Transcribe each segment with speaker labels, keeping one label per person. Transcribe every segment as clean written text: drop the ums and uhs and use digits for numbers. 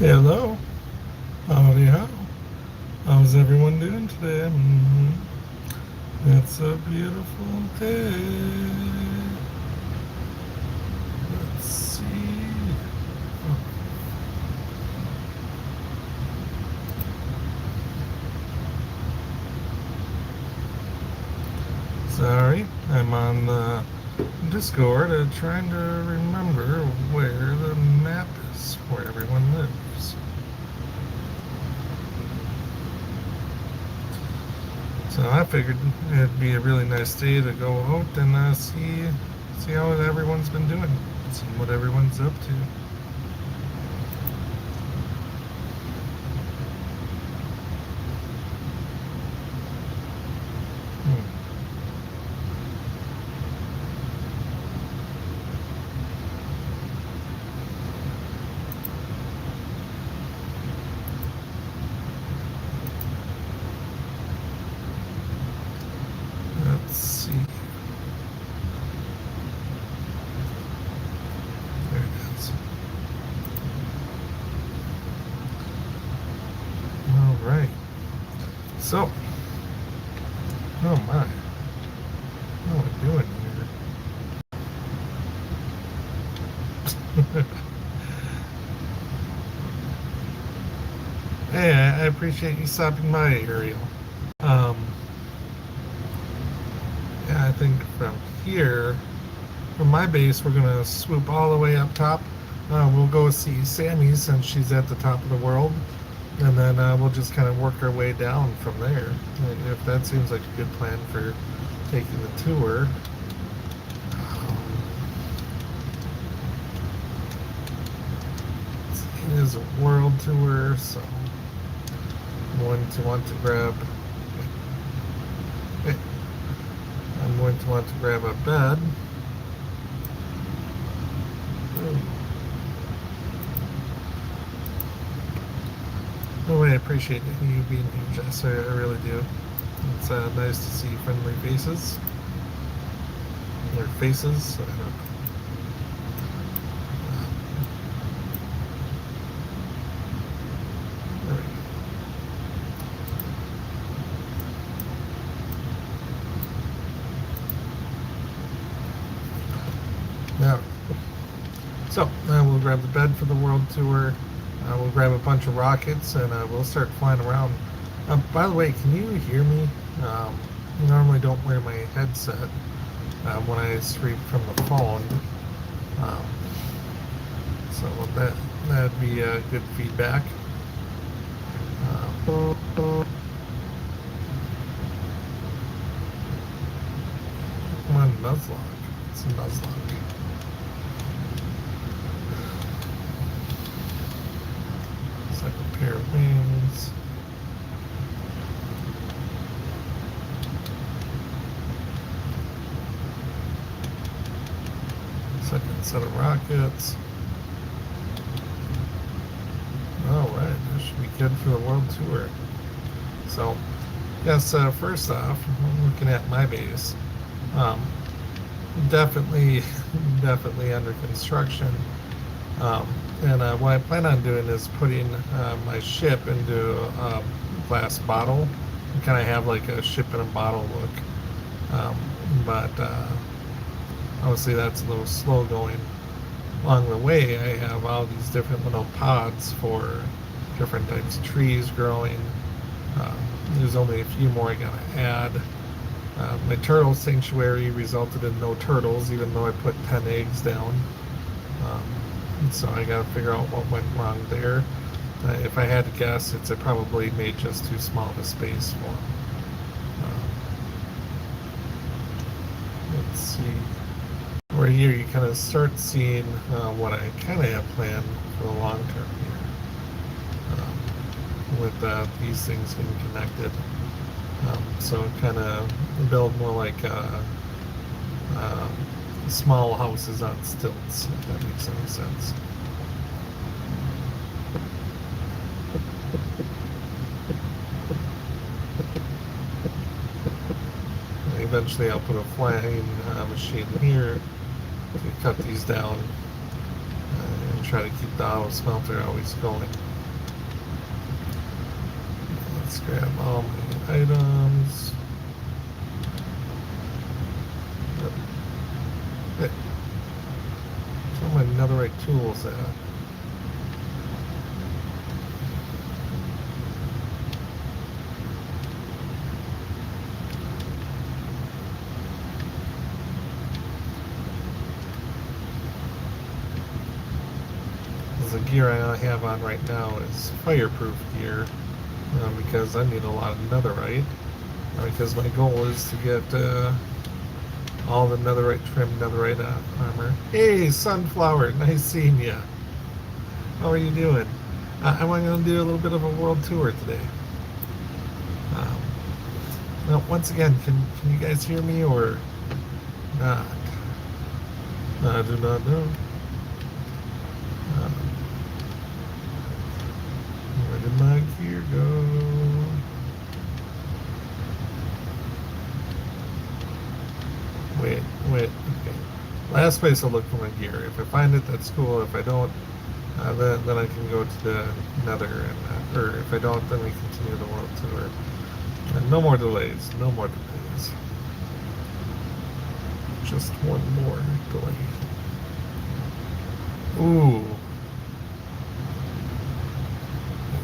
Speaker 1: Hello, howdy how. How's everyone doing today? It's a beautiful day. Let's see. Oh, sorry, I'm on the Discord trying to remember where the map is, where everyone lives. So I figured it'd be a really nice day to go out and see how everyone's been doing, see what everyone's up to. Hmm. Let's see. There it is. All right. So, oh my, what are we doing here? Hey, I appreciate you stopping by, Ariel. Um, yeah, I think from here, from my base, we're gonna swoop all the way up top. We'll go see Sammy since she's at the top of the world, and then we'll just kind of work our way down from there. If that seems like a good plan for taking the tour. It is a world tour, so I'm going to want to grab. I'm going to want to grab a bed. Oh, I appreciate you being here, Jess. I really do. It's nice to see friendly faces. Or faces. I don't know. There we go. Now, so we'll grab the bed for the world tour. We'll grab a bunch of rockets and we'll start flying around. By the way, can you hear me? I normally don't wear my headset when I stream from the phone. Um, so that'd be good feedback. Come on, Nuzlocke. It's a Nuzlocke. Second pair of wings. Second set of rockets. Alright, this should be good for the world tour. So, yes, first off, I'm looking at my base. Definitely under construction. And what I plan on doing is putting my ship into a glass bottle and kind of have like a ship in a bottle look. But obviously that's a little slow going. Along the way, I have all these different little pods for different types of trees growing. There's only a few more I gotta add. My turtle sanctuary resulted in no turtles, even though I put 10 eggs down. So I gotta figure out what went wrong there. If I had to guess, it's probably made just too small of a space for them. Let's see. Over here, you kind of start seeing what I kind of have planned for the long term here, with these things getting connected. So kind of build more like small houses on stilts, if that makes any sense. Eventually I'll put a flying machine here to cut these down and try to keep the auto smelter always going. Let's grab all my items. Hey, where are my netherite tools at? The gear I have on right now is fireproof gear because I need a lot of netherite. Because my goal is to get all the netherite trim, netherite armor. Hey, Sunflower, nice seeing you. How are you doing? I'm going to do a little bit of a world tour today. Now, once again, can you guys hear me or not? I do not know. Where did my gear go? Wait. Okay. Last place I'll look for my gear. If I find it, that's cool. If I don't, then I can go to the nether. Or if I don't, then we continue the world tour. No more delays. No more delays. Just one more delay. Ooh.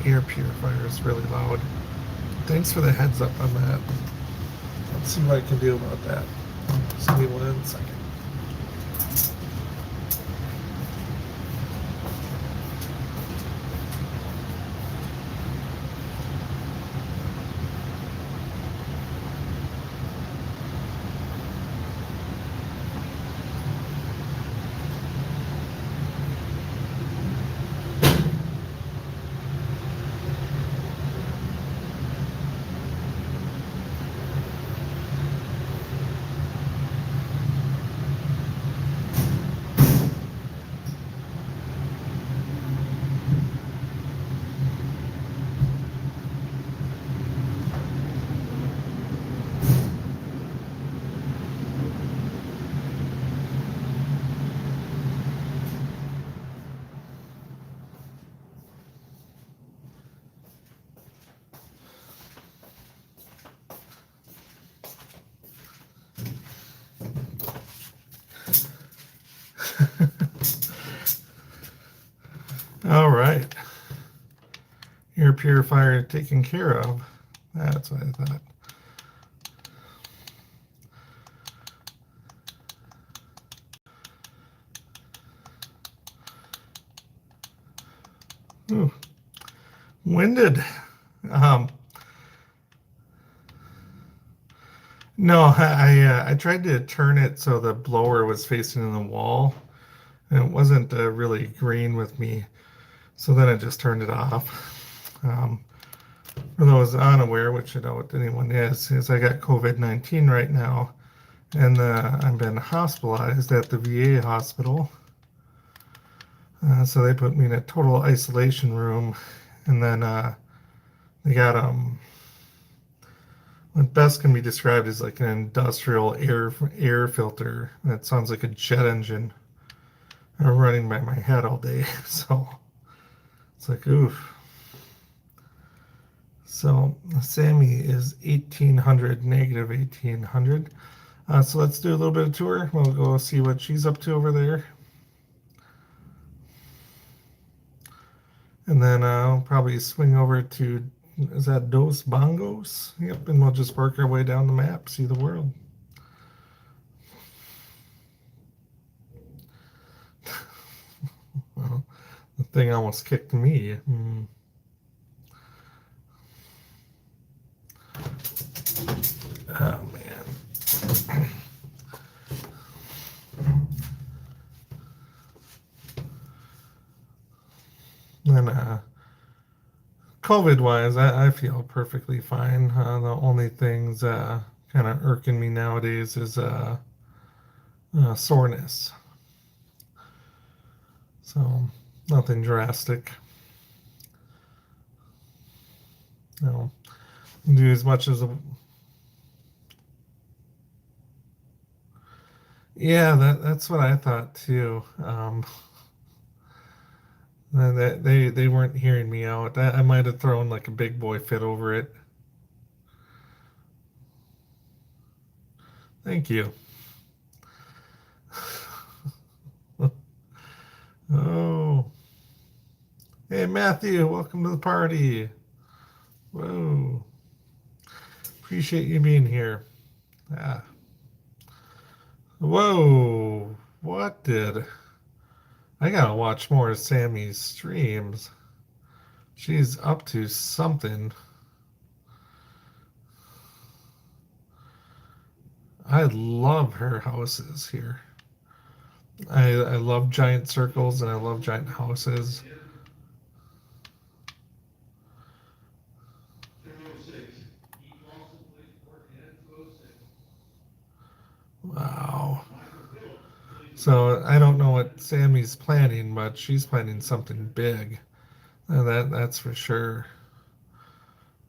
Speaker 1: The air purifier is really loud. Thanks for the heads up on that. Let's see what I can do about that. Just give me 1 second. All right. Air purifier taken care of. That's what I thought. Ooh. Winded. No, I tried to turn it so the blower was facing the wall, and it wasn't really green with me. So then I just turned it off. For those unaware, which I doubt anyone is I got COVID-19 right now, and I've been hospitalized at the VA hospital. So they put me in a total isolation room, and then they got what best can be described as like an industrial air filter. That sounds like a jet engine running by my head all day. So it's like, oof. So Sammy is 1800, negative 1800. So let's do a little bit of tour. We'll go see what she's up to over there. And then I'll probably swing over to, is that DosBongos? Yep, and we'll just work our way down the map, see the world. Well, the thing almost kicked me. Oh, man. And COVID-wise, I feel perfectly fine. The only things kind of irking me nowadays is soreness. So nothing drastic. No, do as much as yeah, that's what I thought too. They weren't hearing me out. I might have thrown like a big boy fit over it. Thank you. Oh. Hey, Matthew, welcome to the party. Whoa. Appreciate you being here. Ah. Whoa. What did... I gotta watch more of Sammy's streams. She's up to something. I love her houses here. I love giant circles and I love giant houses. Wow. So I don't know what Sammy's planning, but she's planning something big. That's for sure.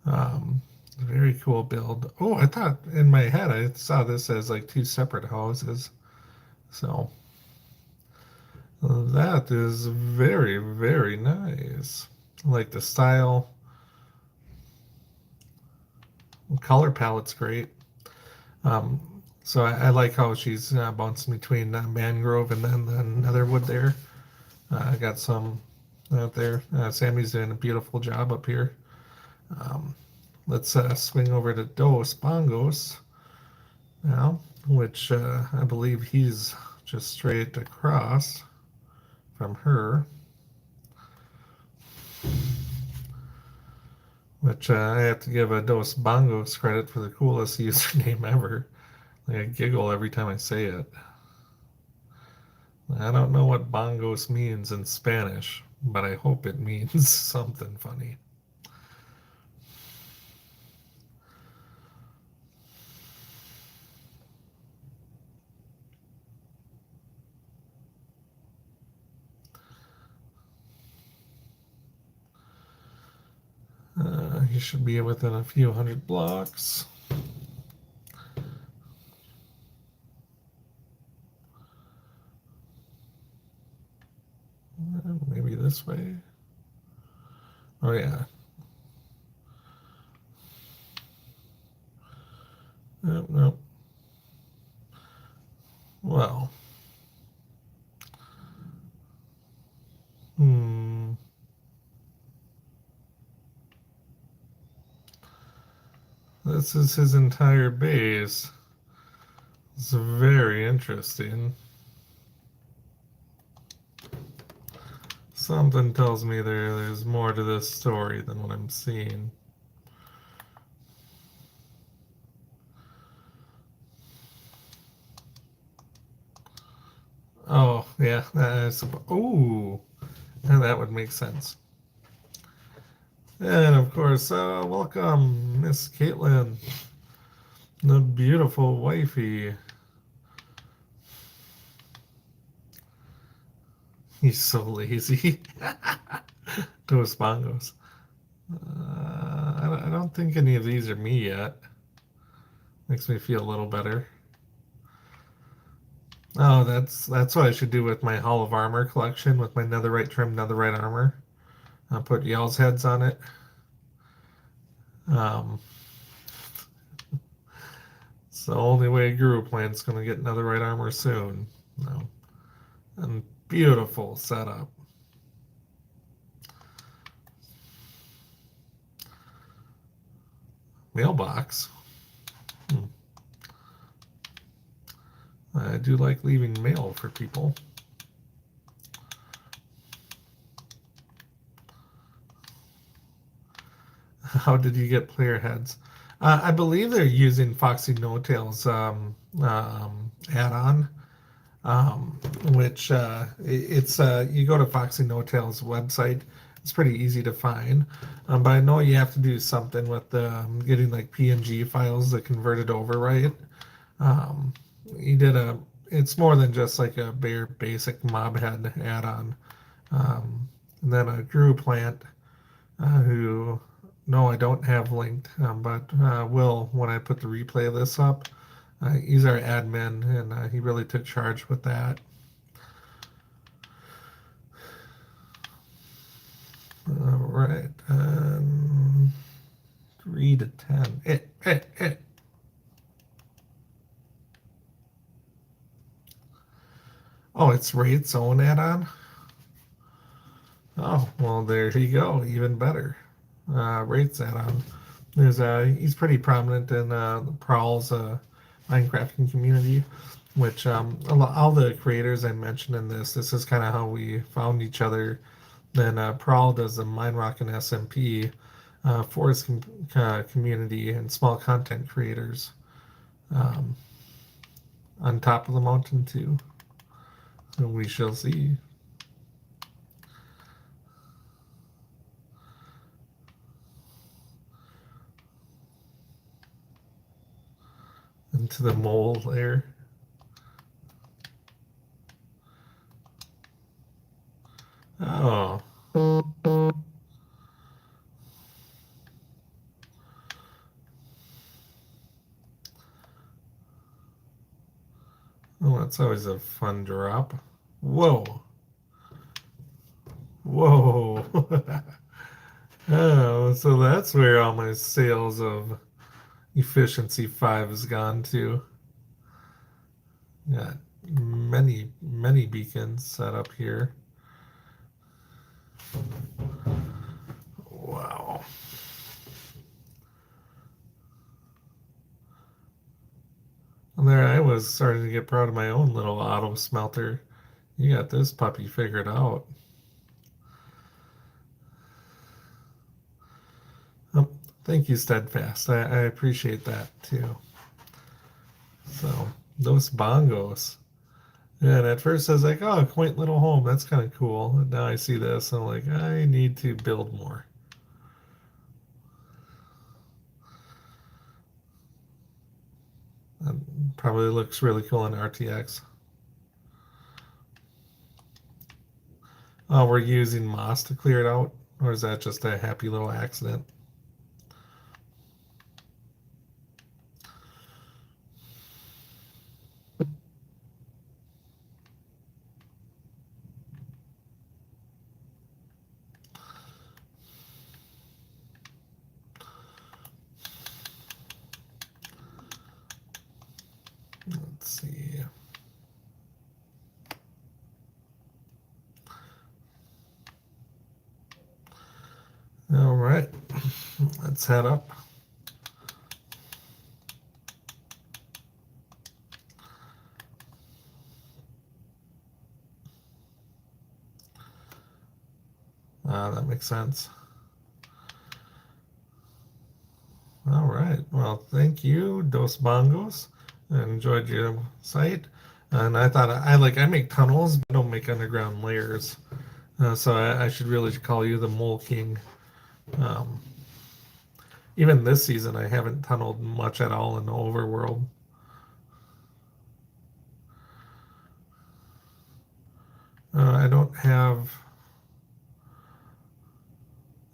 Speaker 1: Um, Very cool build. Oh, I thought in my head I saw this as like two separate houses. So that is very, very nice. I like the style. Color palette's great. Um, so I like how she's bouncing between mangrove and then the netherwood there. I got some out there. Sammy's doing a beautiful job up here. Um, let's swing over to DosBongos now, which I believe he's just straight across from her. Which I have to give a DosBongos credit for the coolest username ever. Like I giggle every time I say it. I don't know what bongos means in Spanish, but I hope it means something funny. You should be within a few hundred blocks. Maybe this way. Oh, yeah. Nope, nope. Well. This is his entire base. It's very interesting. Something tells me there's more to this story than what I'm seeing. Oh, yeah. Oh, that would make sense. And of course, welcome, Miss Caitlin, the beautiful wifey. He's so lazy. DosBongos. I don't think any of these are me yet. Makes me feel a little better. Oh, that's what I should do with my Hall of Armor collection with my netherite trim netherite armor. I'll put y'all's heads on it. It's the only way Guruplant's gonna get netherite armor soon. No. And beautiful setup. Mailbox. I do like leaving mail for people. How did you get player heads? I believe they're using Foxynotail's add-on, which it's you go to Foxynotail's website. It's pretty easy to find, but I know you have to do something with getting like PNG files that convert it over, right? He did it's more than just like a bare basic mob head add-on. And then a Guruplant, who, no, I don't have linked, but will when I put the replay of this up. He's our admin, and he really took charge with that. All right, 3 to 10. Oh, it's Raid's own add-on? Oh, well, there you go. Even better. Raid's add-on. He's pretty prominent in the Prowl's Minecrafting community, which all the creators I mentioned in this is kind of how we found each other. Then Prowl does the Minerockin SMP for his community and small content creators um, on top of the mountain too. So we shall see. Into the mole there. Oh. Oh, that's always a fun drop. Whoa. Whoa. Oh, so that's where all my sales of efficiency 5 has gone to. Got many beacons set up here. Wow. And there I was starting to get proud of my own little auto smelter. You got this puppy figured out. Oh, thank you, Steadfast. I appreciate that too. So, those bongos. And at first I was like, oh, a quaint little home. That's kind of cool. And now I see this and I'm like, I need to build more. That probably looks really cool in RTX. Oh, we're using moss to clear it out? Or is that just a happy little accident? Let's see. All right, let's head up. That makes sense. All right. Well, thank you, DosBongos. I enjoyed your site. And I thought I make tunnels, but I don't make underground layers. So I should really call you the Mole King. Um, Even this season, I haven't tunneled much at all in the overworld. I don't have,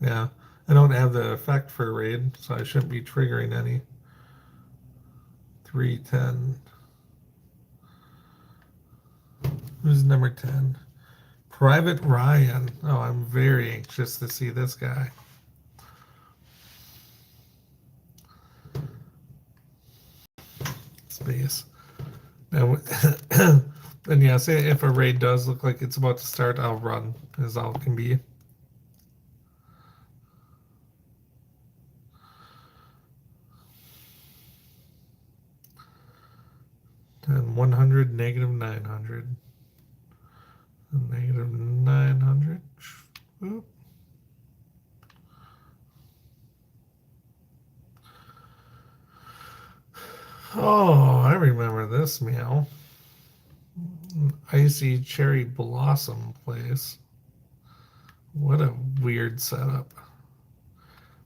Speaker 1: yeah, I don't have the effect for raid, so I shouldn't be triggering any. 310. Who's number 10? Private Ryan. Oh, I'm very anxious to see this guy. Space. And, and yeah, say if a raid does look like it's about to start, I'll run as all can be. And 100, negative 900. Negative 900. Oop. Oh, I remember this meow. Icy cherry blossom place. What a weird setup.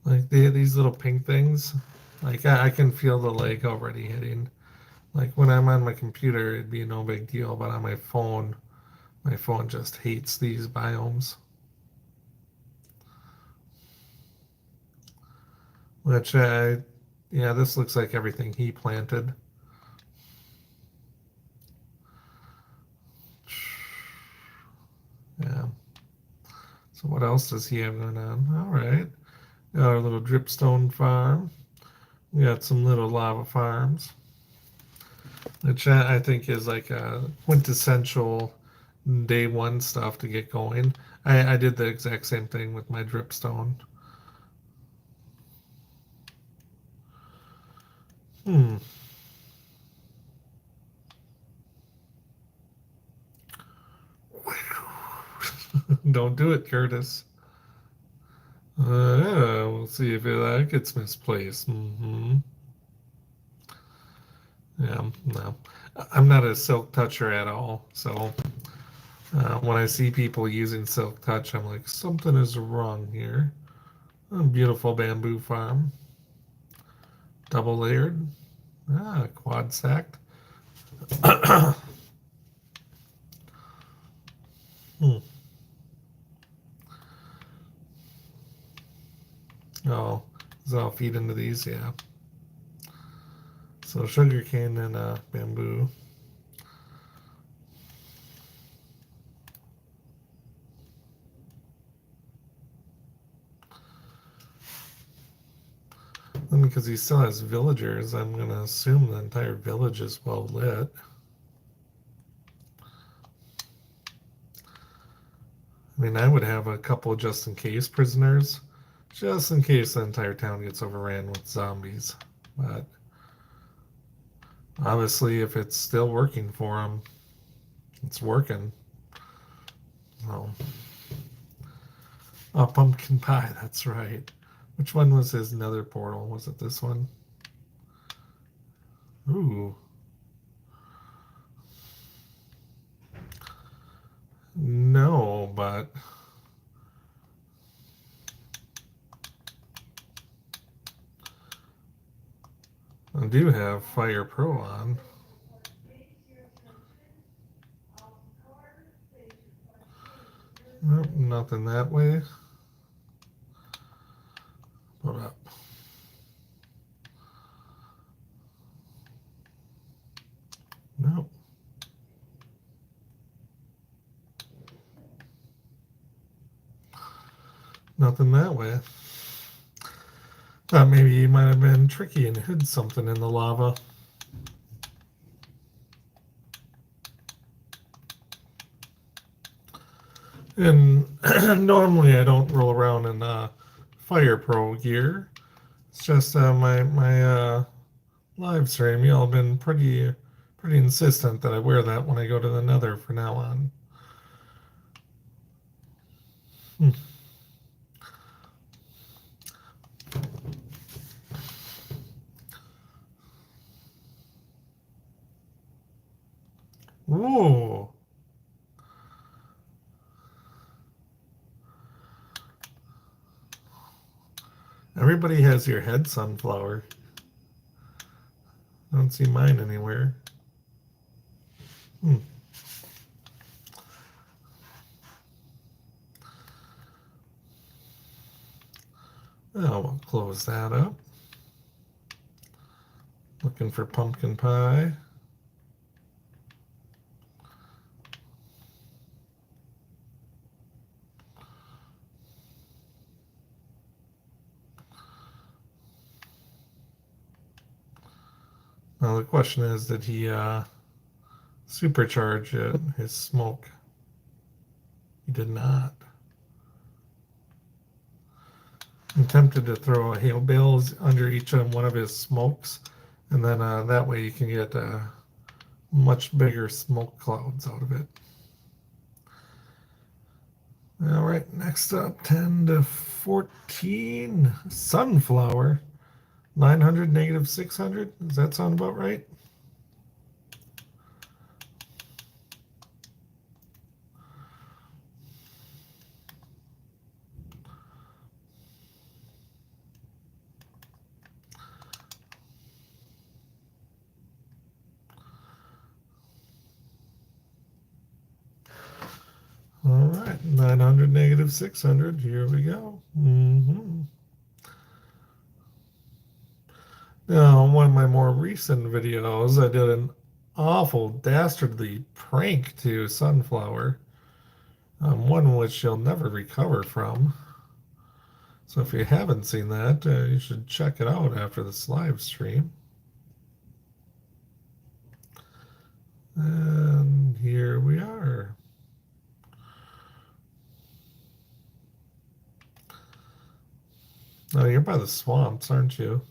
Speaker 1: Like they have these little pink things. Like I can feel the leg already hitting. Like when I'm on my computer, it'd be no big deal, but on my phone just hates these biomes. Which, yeah, this looks like everything he planted. Yeah. So what else does he have going on? All right. Got our little dripstone farm. We got some little lava farms, which I think is like a quintessential day one stuff to get going. I did the exact same thing with my dripstone. Hmm. Don't do it, Curtis. We'll see if that gets misplaced. Yeah, no. I'm not a silk toucher at all. So when I see people using silk touch, I'm like, something is wrong here. A beautiful bamboo farm. Double layered. Quad stacked. Hmm. Oh, so I'll feed into these, yeah. So sugarcane and bamboo. And because he still has villagers, I'm going to assume the entire village is well lit. I mean, I would have a couple just in case prisoners, just in case the entire town gets overran with zombies. But obviously, if it's still working for them, it's working. Oh, oh, pumpkin pie, that's right. Which one was his nether portal? Was it this one? Ooh. No, but I do have Fire Pro on. Nope, nothing that way. Hold up. Nope. Nothing that way. Thought maybe he might have been tricky and hid something in the lava. And normally I don't roll around in Fire Pro gear. It's just my live stream. Y'all been pretty insistent that I wear that when I go to the Nether from now on. Hmm. Ooh. Everybody has your head sunflower. I don't see mine anywhere. Hmm. Oh, we'll close that up. Looking for pumpkin pie. Now the question is, did he supercharge his smoke? He did not. I'm tempted to throw a hail bales under each one of his smokes, and then that way you can get much bigger smoke clouds out of it. All right, next up, 10 to 14, sunflower, 900 negative 600. Does that sound about right? All right, 900 negative 600. Here we go. Now, one of my more recent videos, I did an awful, dastardly prank to Sunflower, one which you'll never recover from. So if you haven't seen that, you should check it out after this live stream. And here we are. you're by the swamps, aren't you?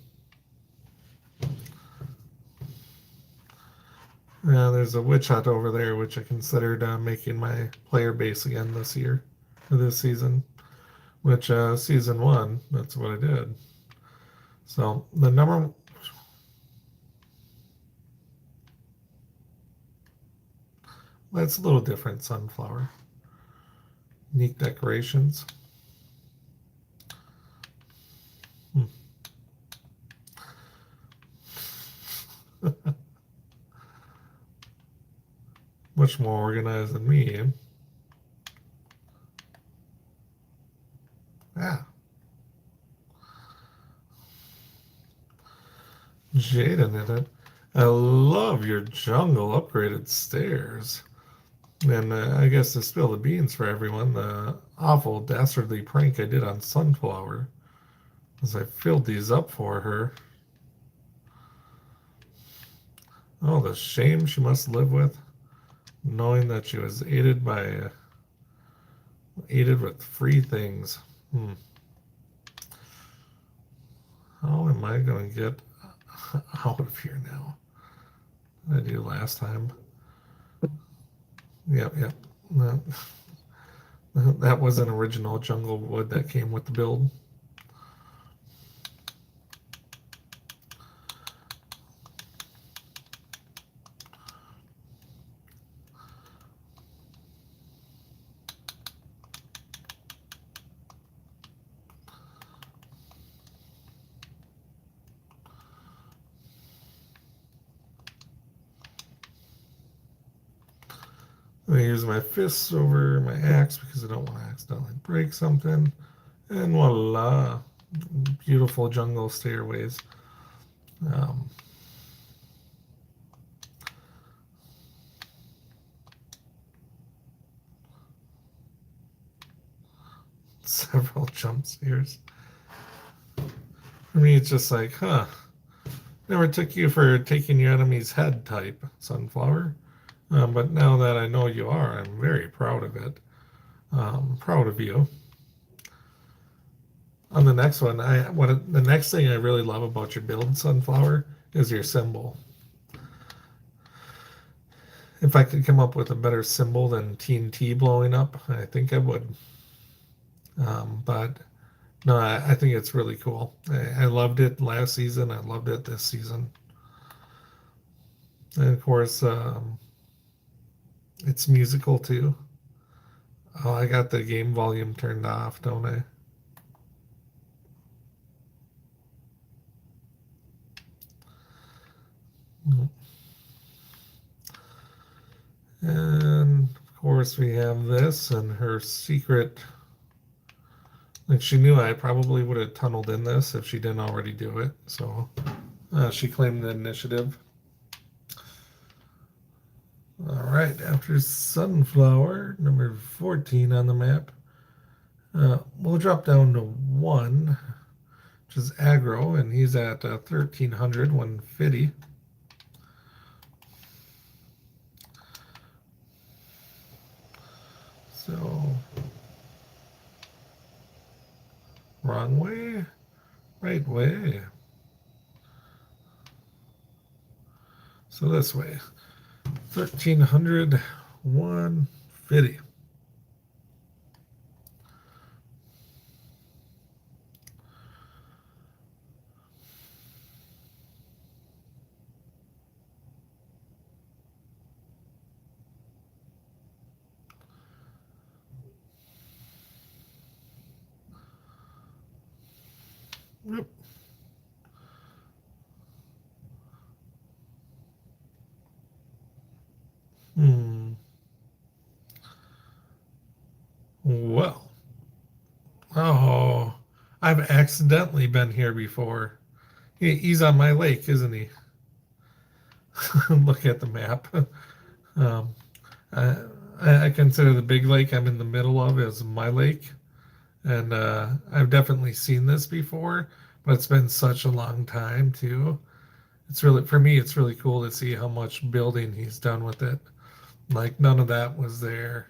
Speaker 1: Yeah, there's a witch hut over there, which I considered making my player base again this year, or this season. Which season 1, that's what I did. So the number. That's a little different, sunflower. Unique decorations. Much more organized than me. Yeah. Jaden in it. I love your jungle upgraded stairs. And I guess to spill the beans for everyone, the awful dastardly prank I did on Sunflower is I filled these up for her. Oh, the shame she must live with, knowing that she was aided with free things. How am I going to get out of here now? What did I do last time? Yep. That was an original jungle wood that came with the build. I use my fists over my axe because I don't want to accidentally break something. And voila, beautiful jungle stairways. Several jump scares. For me, it's just like, never took you for taking your enemy's head type, Sunflower. But now that I know you are, I'm very proud of it. Proud of you. On the next one, the next thing I really love about your build, Sunflower, is your symbol. If I could come up with a better symbol than TNT blowing up, I think I would. But no, I think it's really cool. I loved it last season. I loved it this season. And of course, it's musical too. Oh, I got the game volume turned off, don't I? And of course, we have this and her secret. Like, she knew I probably would have tunneled in this if she didn't already do it. So she claimed the initiative. All right, after Sunflower, number 14 on the map, we'll drop down to 1, which is aggro, and he's at 1300, 150. So, wrong way, right way. So this way, 1300, 150. Yep. Well. Oh, I've accidentally been here before. He's on my lake, isn't he? Look at the map. Um, I consider the big lake I'm in the middle of as my lake. And I've definitely seen this before, but it's been such a long time too. It's really, for me, it's really cool to see how much building he's done with it. Like, none of that was there.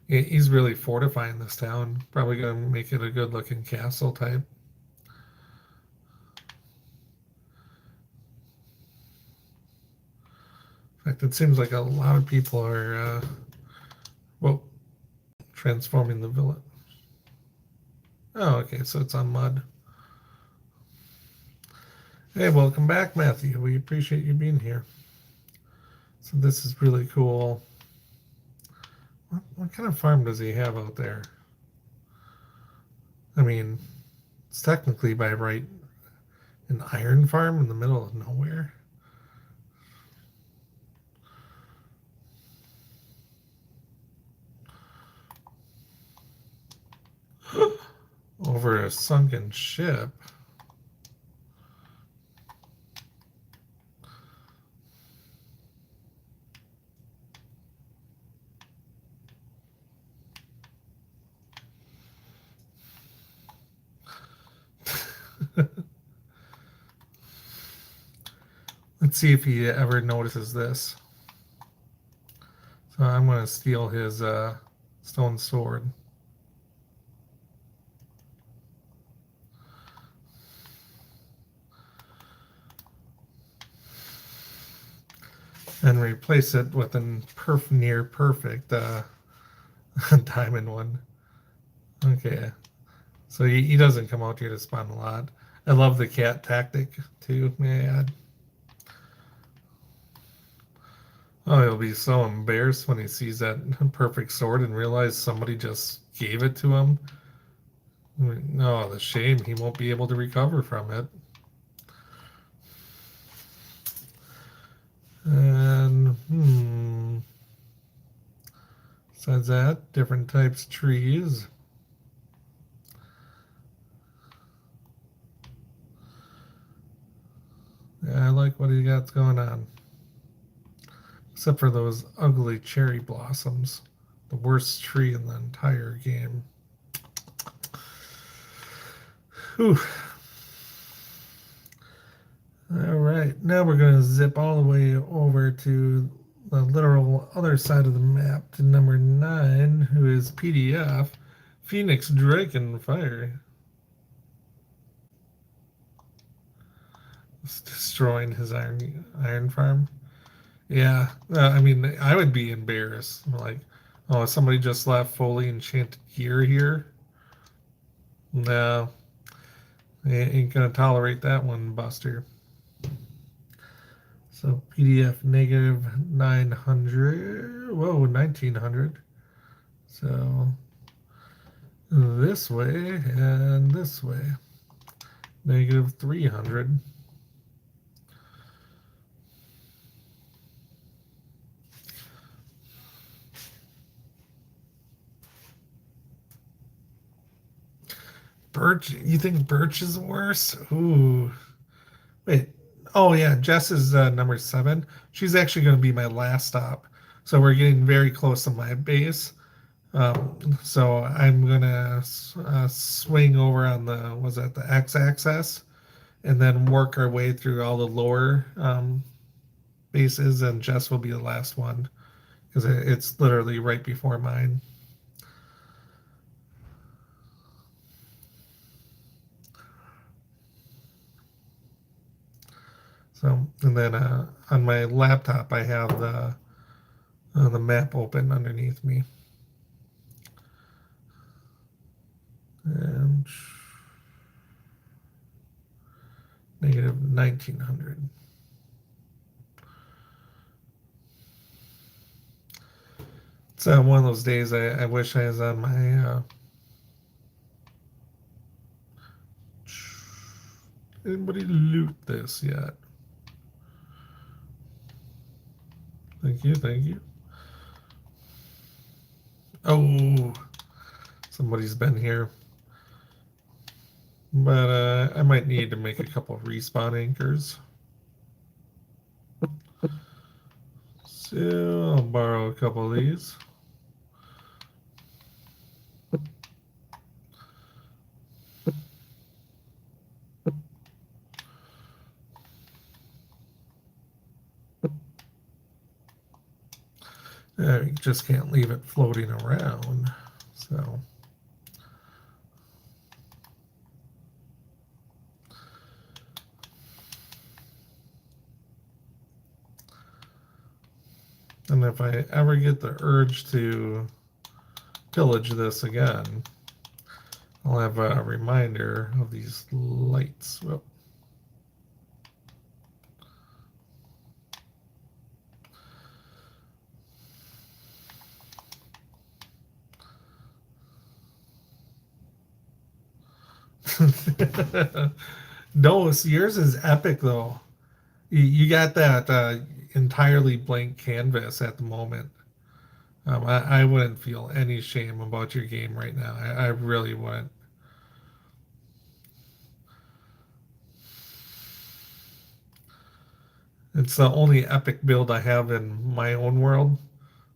Speaker 1: He's really fortifying this town. Probably going to make it a good looking castle type. In fact, it seems like a lot of people are, well, transforming the village. Oh, okay, so it's on mud. Hey, welcome back, Matthew. We appreciate you being here. So this is really cool. What kind of farm does he have out there? I mean, it's technically by right an iron farm in the middle of nowhere. Over a sunken ship. Let's see if he ever notices this. So I'm going to steal his stone sword. And replace it with a near perfect diamond one. Okay. So he doesn't come out here to spawn a lot. I love the cat tactic too, may I add. Oh, he'll be so embarrassed when he sees that perfect sword and realize somebody just gave it to him. No, the shame, he won't be able to recover from it. And, besides that, different types of trees. Yeah, I like what he got going on. Except for those ugly cherry blossoms. The worst tree in the entire game. Whew. All right, now we're going to zip all the way over to the literal other side of the map to number 9, who is PDF, Phoenix Drakenfire. It's destroying his iron farm. Yeah, I mean, I would be embarrassed. Like, oh, somebody just left fully enchanted gear here. No, ain't gonna tolerate that one, Buster. So PDF negative 900. Whoa, 1900. So this way and this way. Negative 300. Birch, you think Birch is worse? Ooh. Wait. Oh, yeah. Jess is number 7. She's actually going to be my last stop. So we're getting very close to my base. So I'm going to swing over on the x-axis and then work our way through all the lower bases, and Jess will be the last one because it's literally right before mine. So, and then on my laptop, I have the map open underneath me. And negative 1900. It's one of those days I wish I was on my. Anybody loot this yet? Thank you, thank you. Oh, somebody's been here. But I might need to make a couple of respawn anchors. So I'll borrow a couple of these. You just can't leave it floating around. So. And if I ever get the urge to pillage this again, I'll have a reminder of these lights. Whoop. No, yours is epic though. You got that entirely blank canvas at the moment. I wouldn't feel any shame about your game right now. I really wouldn't. It's the only epic build I have in my own world.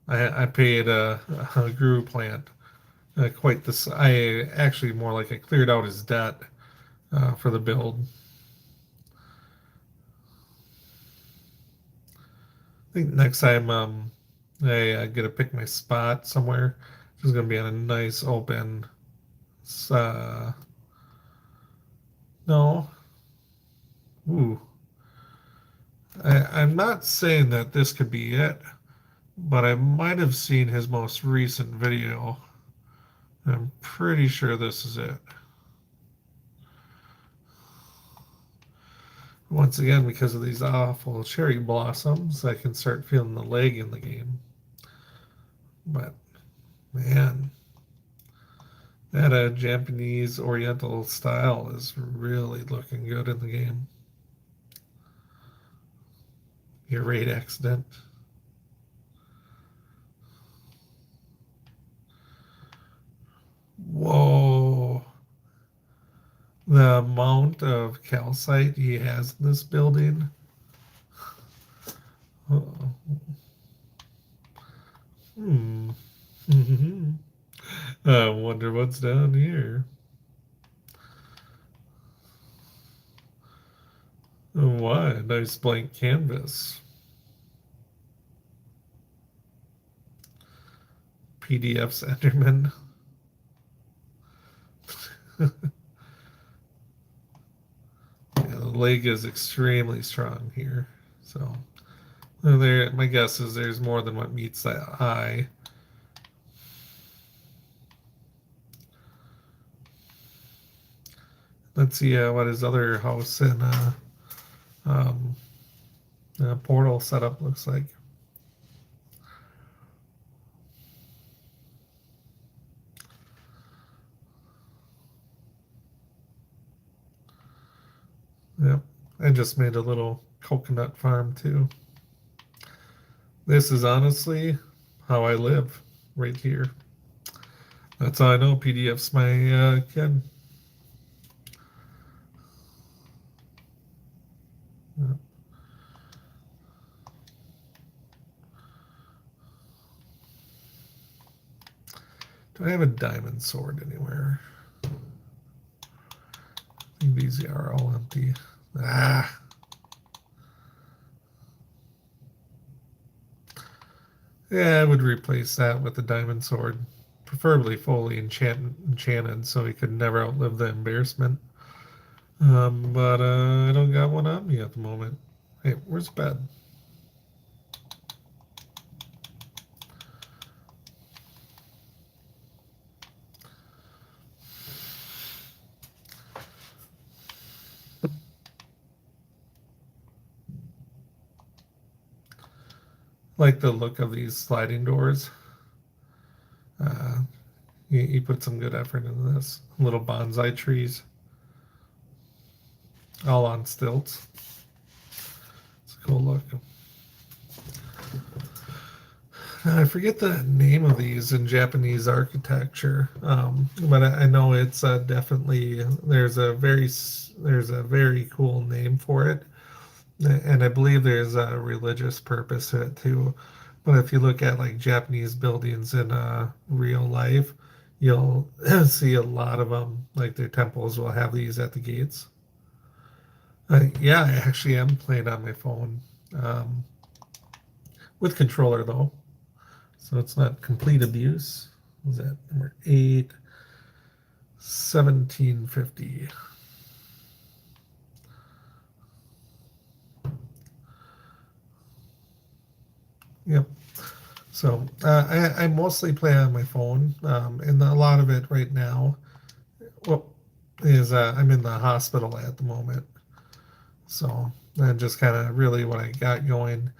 Speaker 1: I paid a Guruplant quite this. I actually more like I cleared out his debt for the build. I think next time I get to pick my spot somewhere. It's gonna be on a nice open. Uh, no, ooh, I'm not saying that this could be it, but I might have seen his most recent video. I'm pretty sure this is it. Once again, because of these awful cherry blossoms, I can start feeling the lag in the game. But man, that Japanese Oriental style is really looking good in the game. Your raid accident. Whoa. The amount of calcite he has in this building. Uh-oh. Hmm. I wonder what's down here. Oh, why? A nice blank canvas. PDF's Enderman. Yeah, the leg is extremely strong here. So there, my guess is there's more than what meets the eye. Let's see what his other house and um, portal setup looks like. Yep, I just made a little coconut farm too. This is honestly how I live right here. That's how I know PDF's my kid. Yep. Do I have a diamond sword anywhere? I think these are all empty. Ah. Yeah, I would replace that with a diamond sword, preferably fully enchanted, so he could never outlive the embarrassment. But I don't got one on me at the moment. Hey, where's bed? Like the look of these sliding doors. Uh, he put some good effort into this. Little bonsai trees, all on stilts. It's a cool look. I forget the name of these in Japanese architecture, but I know it's definitely there's a very cool name for it, and I believe there's a religious purpose to it too. But if you look at like Japanese buildings in real life, you'll see a lot of them. Like their temples will have these at the gates. Yeah, I actually am playing on my phone um, with controller though. So it's not complete abuse. What was that number 8? 1750. Yep. So I mostly play on my phone, and a lot of it right now, well, is I'm in the hospital at the moment. So that just kind of really what I got going.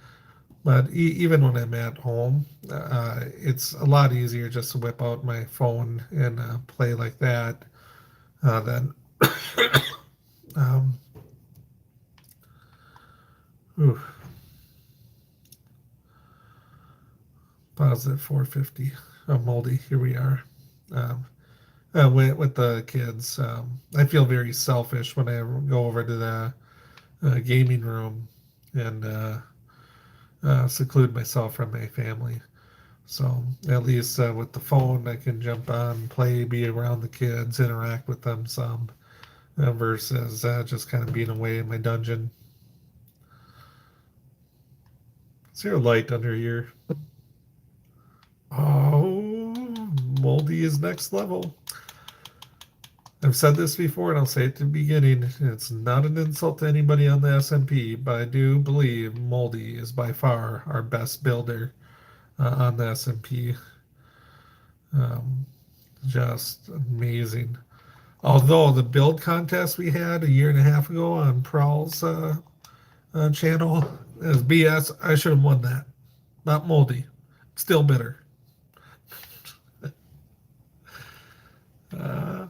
Speaker 1: But even when I'm at home, it's a lot easier just to whip out my phone and play like that than um, ooh, pause at 450. Oh, Moldy, here we are. Um, with the kids, I feel very selfish when I go over to the gaming room and seclude myself from my family. So at least with the phone, I can jump on, play, be around the kids, interact with them some, versus just kind of being away in my dungeon. Is there a light under here? Oh, Moldy is next level. I've said this before, and I'll say it at the beginning. It's not an insult to anybody on the SMP, but I do believe Moldy is by far our best builder on the SMP. Um, just amazing. Although the build contest we had a year and a half ago on Prowl's channel is BS, I should have won that. Not Moldy. Still bitter. Uh,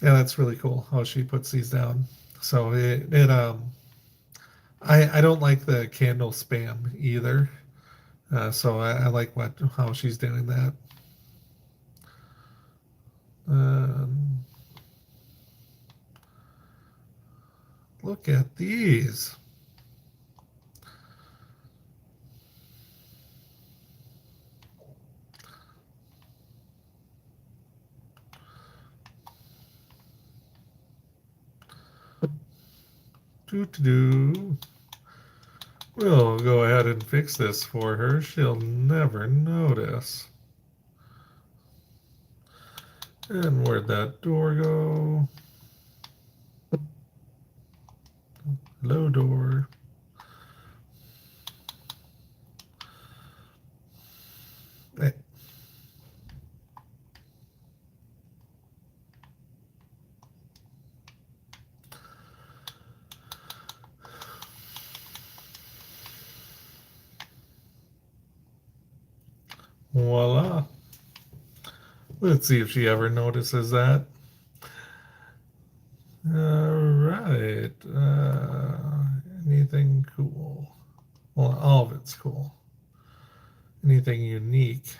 Speaker 1: yeah, that's really cool how she puts these down. So I don't like the candle spam either. So I like what how she's doing that. Um, Look at these. Doo doo doo. We'll go ahead and fix this for her. She'll never notice. And where'd that door go? Hello, door. Hey. Voila. Let's see if she ever notices that. All right. Anything cool? Well, all of it's cool. Anything unique?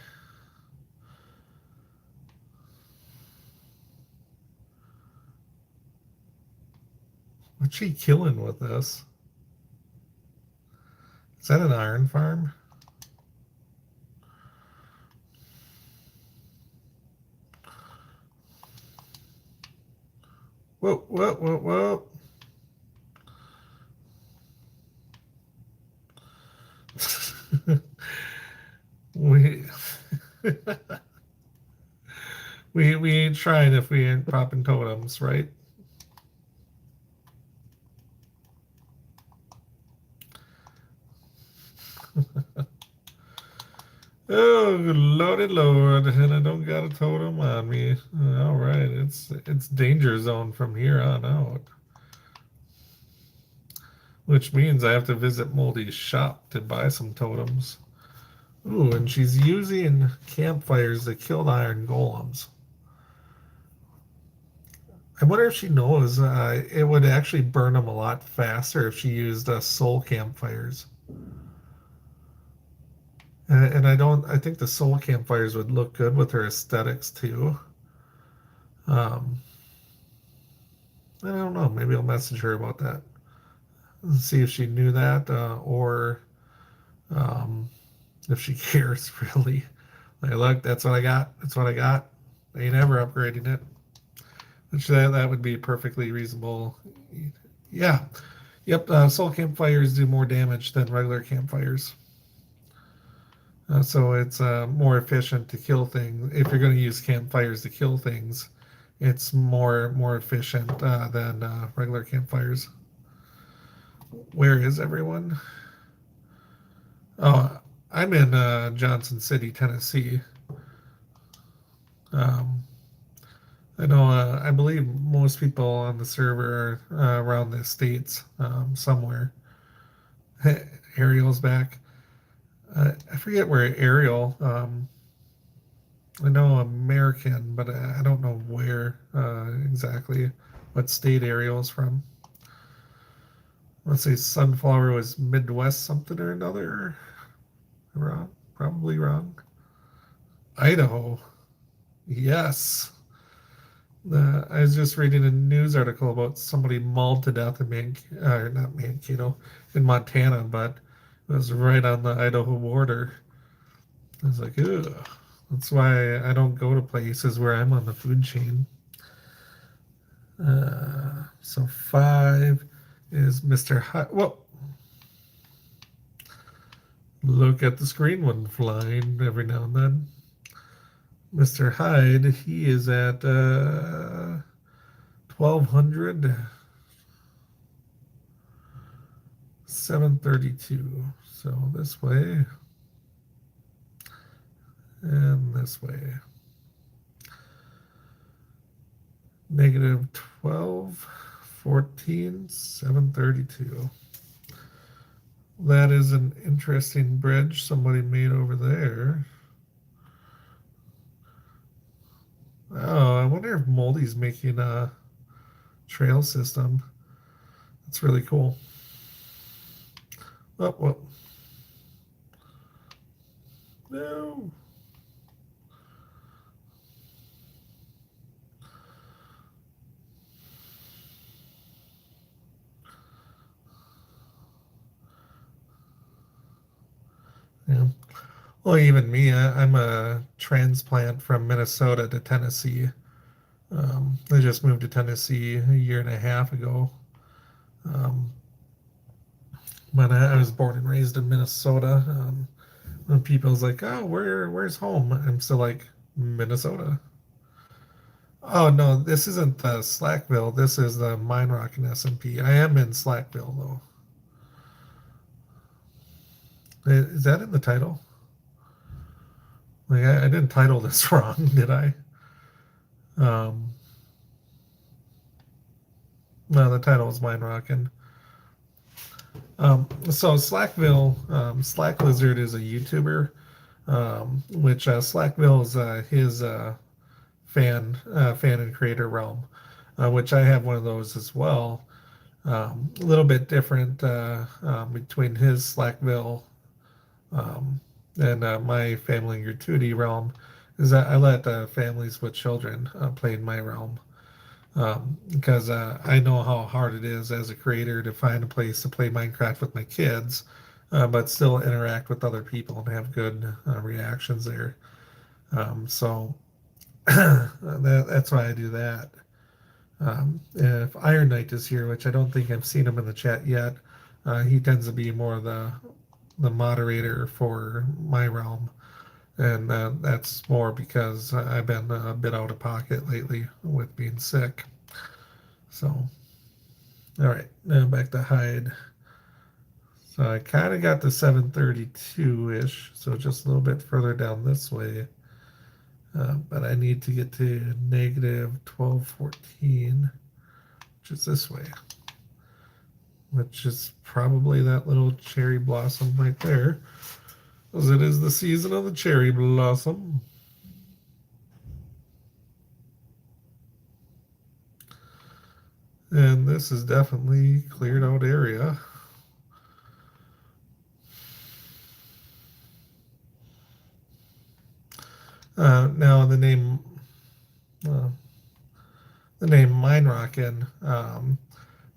Speaker 1: What's she killing with this? Is that an iron farm? Whoa, whoa, whoa, whoa. we we ain't trying if we ain't popping totems, right? Oh, lordy lord, and I don't got a totem on me. All right, it's danger zone from here on out. Which means I have to visit Moldy's shop to buy some totems. Ooh, and she's using campfires to kill the iron golems. I wonder if she knows it would actually burn them a lot faster if she used soul campfires. And I think the soul campfires would look good with her aesthetics too. Um, I don't know. Maybe I'll message her about that and see if she knew that or um, if she cares really. Like, look, that's what I got. That's what I got. I ain't ever upgrading it. Which that would be perfectly reasonable. Yeah. Yep. Soul campfires do more damage than regular campfires. So it's more efficient to kill things. If you're going to use campfires to kill things, it's more efficient than regular campfires. Where is everyone? Oh, I I'm in Johnson City, Tennessee. Um, I know. I believe most people on the server are around the states somewhere. Ariel's back. I forget where Ariel. I know American, but I don't know where exactly. What state Ariel's from? Let's say Sunflower was Midwest something or another. Wrong. Probably wrong. Idaho. Yes. I was just reading a news article about somebody mauled to death in not Mankato, in Montana, but it was right on the Idaho border. I was like, ugh. That's why I don't go to places where I'm on the food chain. So 5 is Mr. Hyde. Whoa. Look at the screen when flying every now and then. Mr. Hyde, he is at 1200. 732. So this way and this way. Negative 12, 14, 732. That is an interesting bridge somebody made over there. Oh, I wonder if Moldy's making a trail system. That's really cool. Oh, well. No. Yeah. Well, even me, I'm a transplant from Minnesota to Tennessee. I just moved to Tennessee a year and a half ago. Um, but I was born and raised in Minnesota. When people's like, "Oh, where's home?" I'm still like, Minnesota. Oh no, this isn't the Slackville. This is the Minerockin SMP. I am in Slackville though. Is that in the title? Like I didn't title this wrong, did I? Um, no, the title is Minerockin. So Slackville, Slack Lizard is a YouTuber, which Slackville is his fan and creator realm, which I have one of those as well. A little bit different between his Slackville um, and my family and gratuity realm is that I let families with children play in my realm because I know how hard it is as a creator to find a place to play Minecraft with my kids, but still interact with other people and have good reactions there. So that's why I do that. If Iron Knight is here, which I don't think I've seen him in the chat yet, he tends to be more the moderator for my realm, and that's more because I've been a bit out of pocket lately with being sick. So, all right, now back to Hyde. So I kind of got to 732-ish, so just a little bit further down this way. But I need to get to negative 1214, which is this way, which is probably that little cherry blossom right there, as it is the season of the cherry blossom. And this is definitely cleared out area. Now uh, the name Minerockin,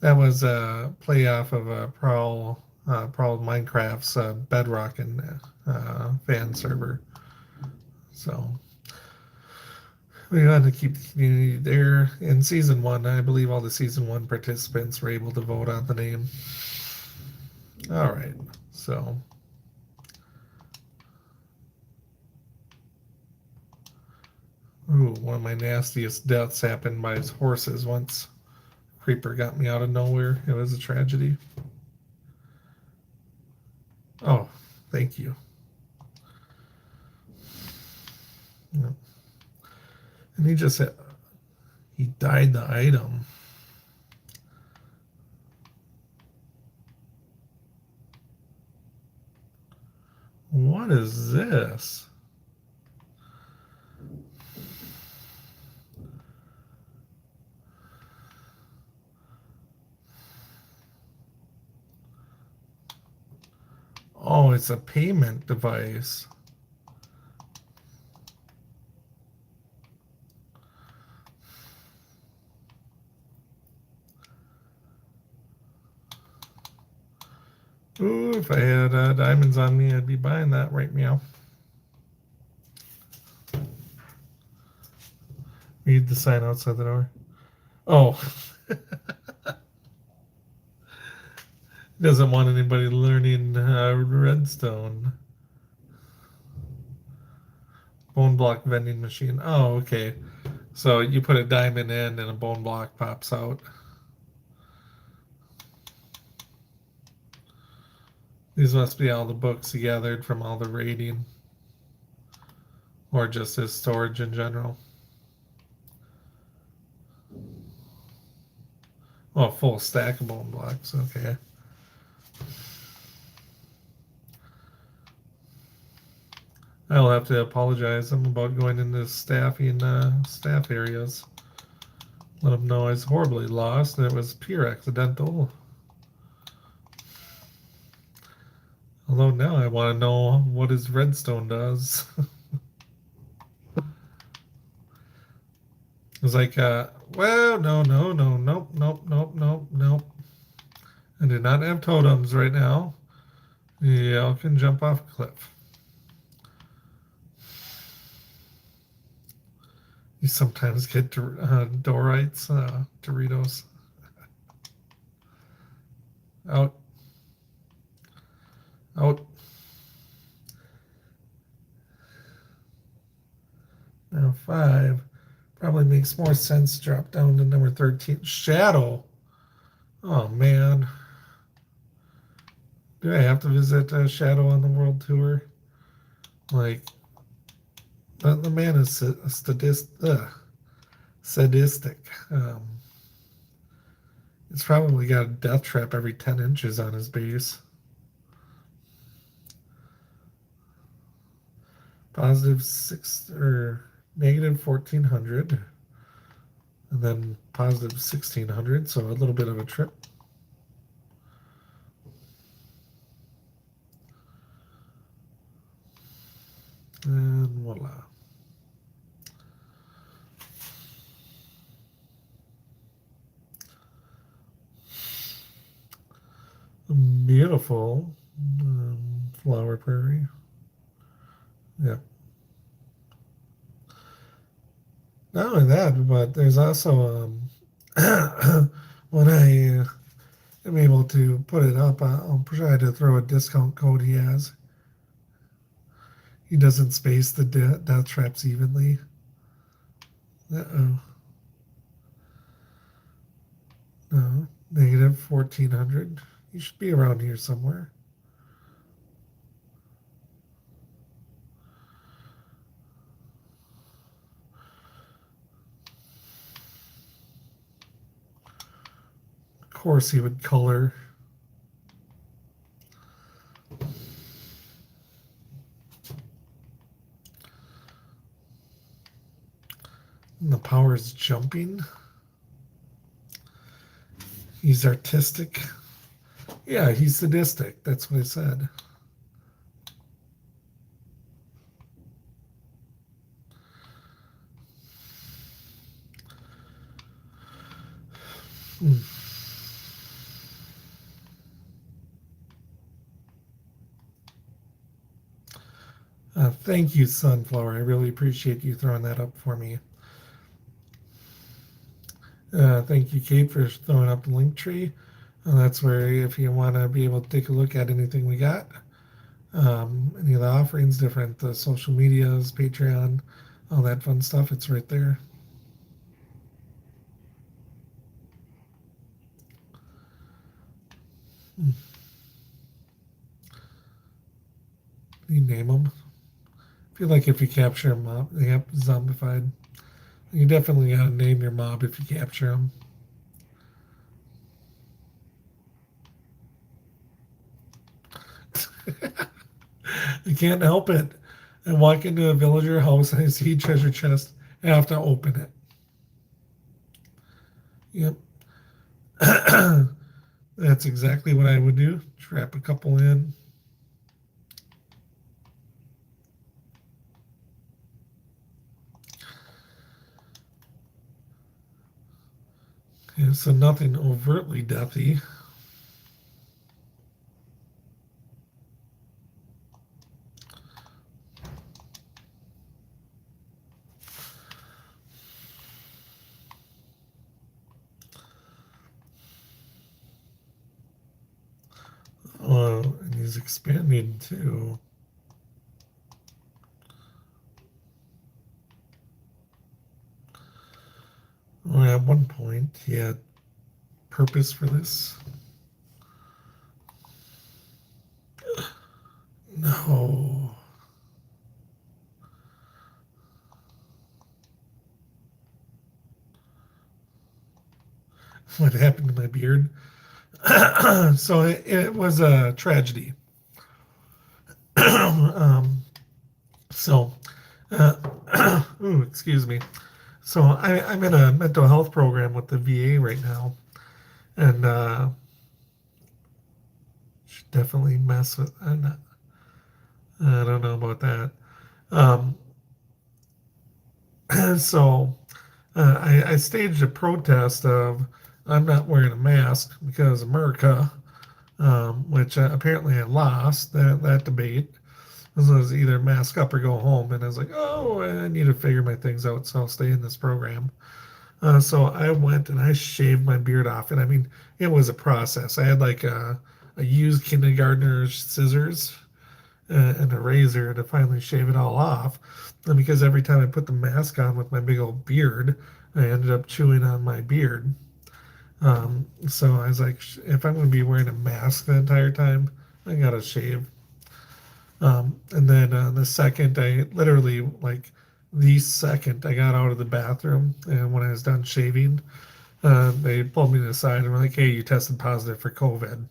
Speaker 1: that was a play off of a Prowl Minecraft's Bedrockin fan server. So we want to keep the community there. In season 1, I believe all the season 1 participants were able to vote on the name. All right, so. Ooh, one of my nastiest deaths happened by his horses once. Creeper got me out of nowhere. It was a tragedy. Oh, thank you. Yeah. And he just said he died the item. What is this? Oh, it's a payment device. Ooh, if I had diamonds on me, I'd be buying that right meow. Read the sign outside the door. Oh. Doesn't want anybody learning redstone. Bone block vending machine. Oh, okay. So you put a diamond in and a bone block pops out. These must be all the books he gathered from all the raiding. Or just his storage in general. Oh, full stack of bone blocks. Okay. I'll have to apologize. I'm about going into staffing staff areas. Let them know I was horribly lost and it was pure accidental. Although now I want to know what his redstone does. It's like, well, no, no, no, nope, nope, nope, nope, nope. I do not have totems right now. Y'all can jump off a cliff. You sometimes get Dorites, Doritos. Out. Out. Now 5. Probably makes more sense to drop down to number 13. Shadow. Oh, man. Do I have to visit Shadow on the world tour? Like, the man is sadistic. It's probably got a death trap every 10 inches on his base. Positive 6 or negative 1400. And then positive 1600, so a little bit of a trip. And voila. Beautiful flower prairie. Yep. Not only that, but there's also when I am able to put it up, I'll try to throw a discount code he has. He doesn't space the death traps evenly. Uh-oh. No, negative 1400. You should be around here somewhere. Of course he would color. And the power is jumping. He's artistic. Yeah, he's sadistic. That's what I said. Thank you, Sunflower. I really appreciate you throwing that up for me. Thank you, Kate, for throwing up the link tree. That's where, if you want to be able to take a look at anything we got, any of the offerings, different social medias, Patreon, all that fun stuff, it's right there. You name them. feel like if you capture a mob, yep, zombified. You definitely gotta name your mob if you capture them. I can't help it. I walk into a villager house and I see treasure chest. I have to open it. Yep. That's exactly what I would do. Trap a couple in. Yeah, so nothing overtly deathy. Oh, and he's expanding too. Oh, at one point, he had purpose for this. No. What happened to my beard? So it was a tragedy. um, so, ooh, excuse me. So I'm in a mental health program with the VA right now, and should definitely mess with. I don't know about that. Um, so I staged a protest of I'm not wearing a mask because America, which apparently I lost that debate. It was either mask up or go home, and I was like, oh, I need to figure my things out, so I'll stay in this program. So I went and I shaved my beard off, and I mean, it was a process. I had like a used kindergartner's scissors and a razor to finally shave it all off. And because every time I put the mask on with my big old beard, I ended up chewing on my beard. So I was like, if I'm going to be wearing a mask the entire time, I gotta shave. And then the second I literally like the second I got out of the bathroom and when I was done shaving, they pulled me to the side and were like, "Hey, you tested positive for COVID."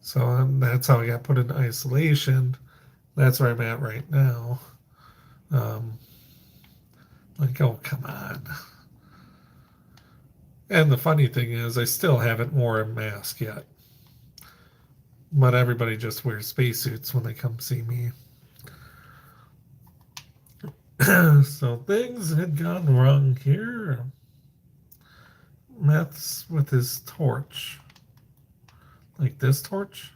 Speaker 1: So that's how I got put in isolation. That's where I'm at right now. Um, like, oh, come on. And the funny thing is, I still haven't worn a mask yet. But everybody just wears spacesuits when they come see me. So things had gone wrong here. Meths with his torch. Like this torch?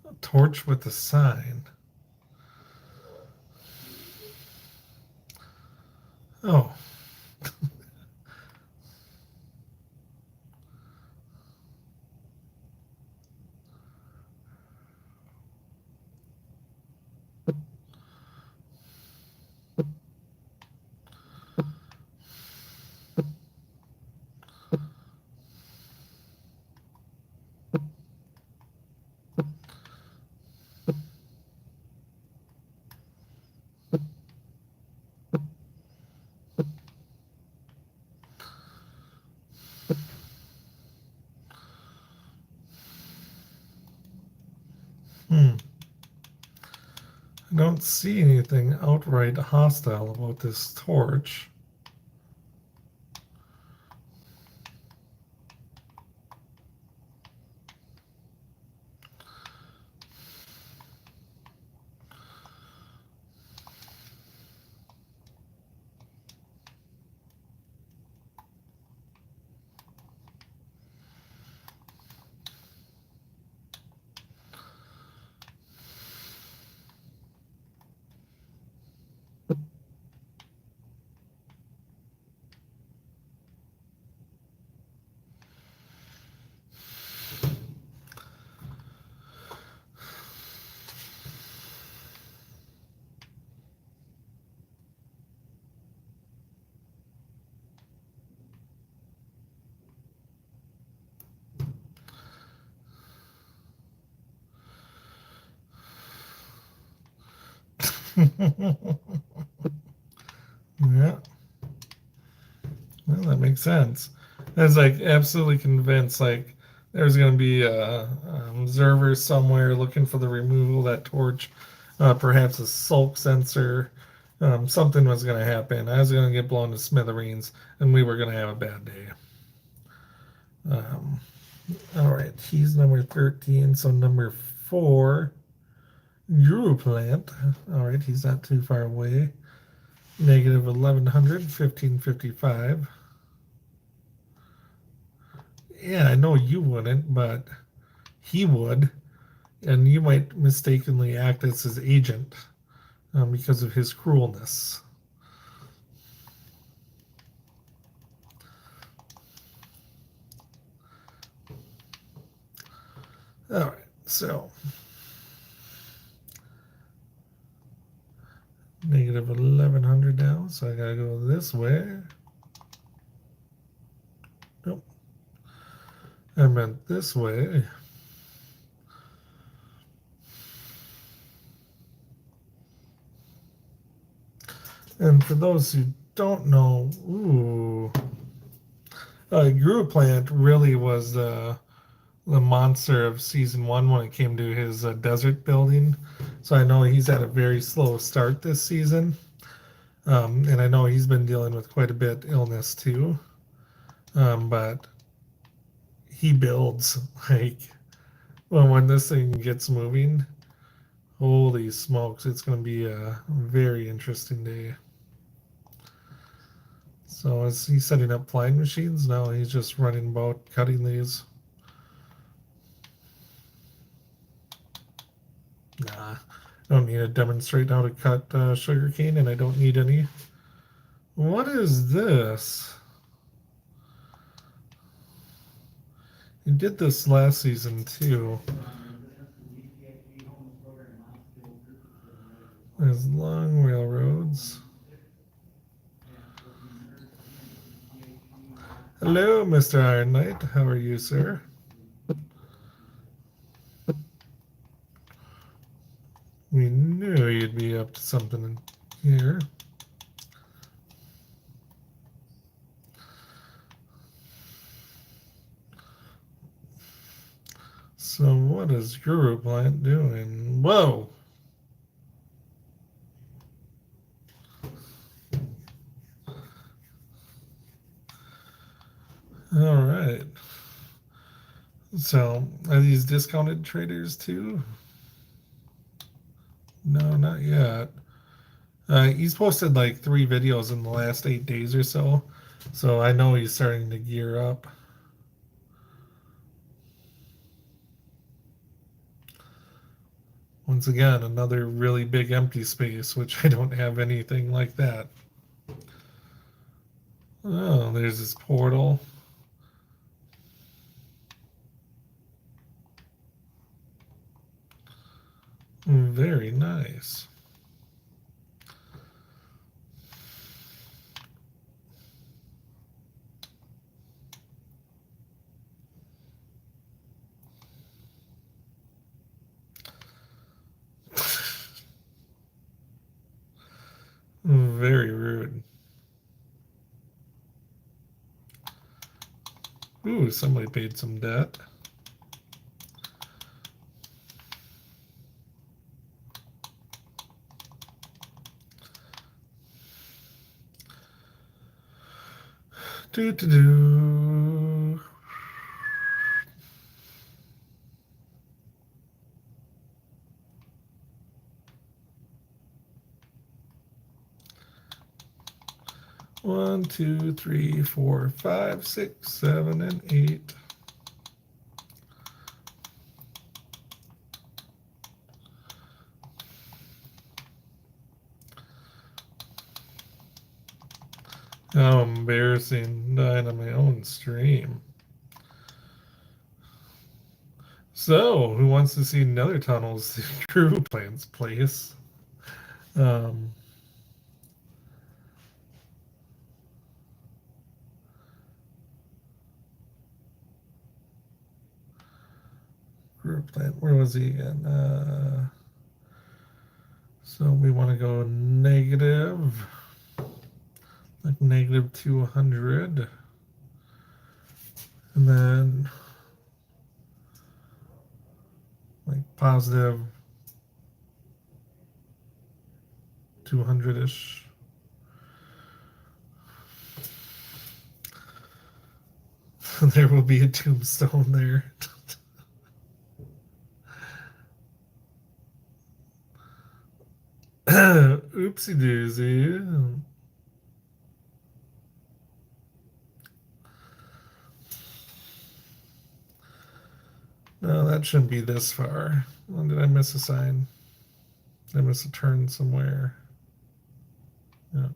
Speaker 1: A torch with a sign. Oh. Hmm. I don't see anything outright hostile about this torch. Yeah, well, that makes sense. I was like absolutely convinced like there's going to be a observer somewhere looking for the removal of that torch, perhaps a sulk sensor. Something was going to happen. I was going to get blown to smithereens, and we were going to have a bad day. Um, all right, he's number 13, so number 4, Guruplant. All right, he's not too far away. Negative 1100, 1555. Yeah, I know you wouldn't, but he would, and you might mistakenly act as his agent because of his cruelness. All right, so negative 1100 now, so I gotta go this way. Nope, I meant this way. And for those who don't know, Guruplant really was the monster of season 1 when it came to his desert building. So I know he's had a very slow start this season. And I know he's been dealing with quite a bit illness too. But he builds like, well, when this thing gets moving, holy smokes, it's going to be a very interesting day. So is he setting up flying machines? No, he's just running about cutting these. Nah, I don't need to demonstrate how to cut sugarcane, and I don't need any. What is this? He did this last season too. There's long railroads. Hello, Mr. Iron Knight. How are you, sir? We knew you'd be up to something here. So what is Guruplant doing? Whoa! All right. So are these discounted traders too? No, not yet. He's posted like 3 videos in the last 8 days or so. So I know he's starting to gear up. Once again, another really big empty space, which I don't have anything like that. Oh, there's this portal. Very nice. Very rude. Ooh, somebody paid some debt. Do do do. One, two, three, four, five, 6, 7, and 8. How embarrassing, dying on my own stream. So, who wants to see nether tunnels to Guruplant's place? Guruplant, where was he again? So we want to go negative, like negative 200. And then like positive 200-ish. There will be a tombstone there. Oopsie doozy. No, that shouldn't be this far. Oh, did I miss a sign? Did I miss a turn somewhere? Yeah.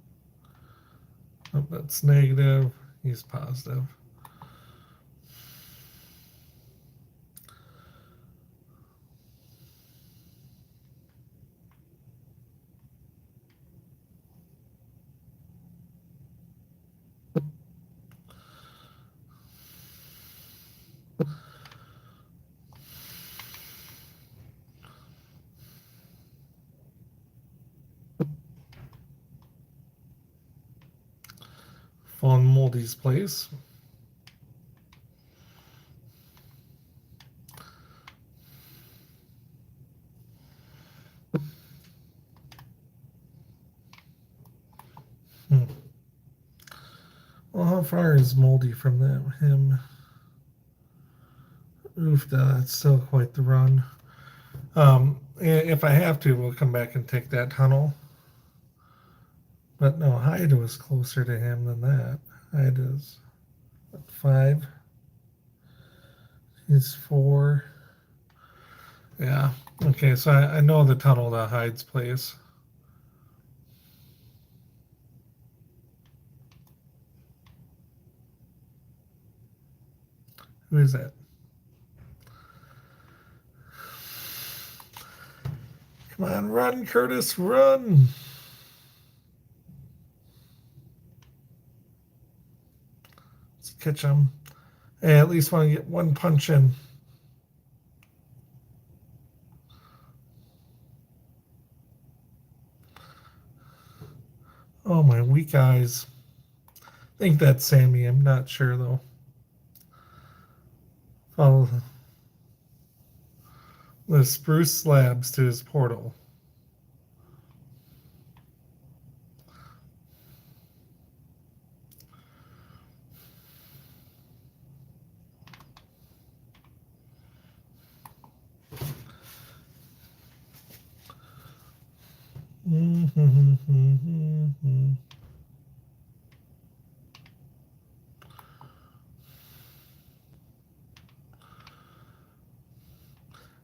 Speaker 1: Oh, that's negative. He's positive. On Moldy's place. Well, how far is Moldy from him? Oof, that's still quite the run. If I have to, we'll come back and take that tunnel. But no, Hyde was closer to him than that. Hyde is 5. He's 4. Yeah. Okay, so I know the tunnel to Hyde's place. Who is that? Come on, run, Curtis, run! Let's catch him. Hey, at least want to get one punch in. Oh, my weak eyes. I think that's Sammy. I'm not sure, though. Follow the spruce slabs to his portal.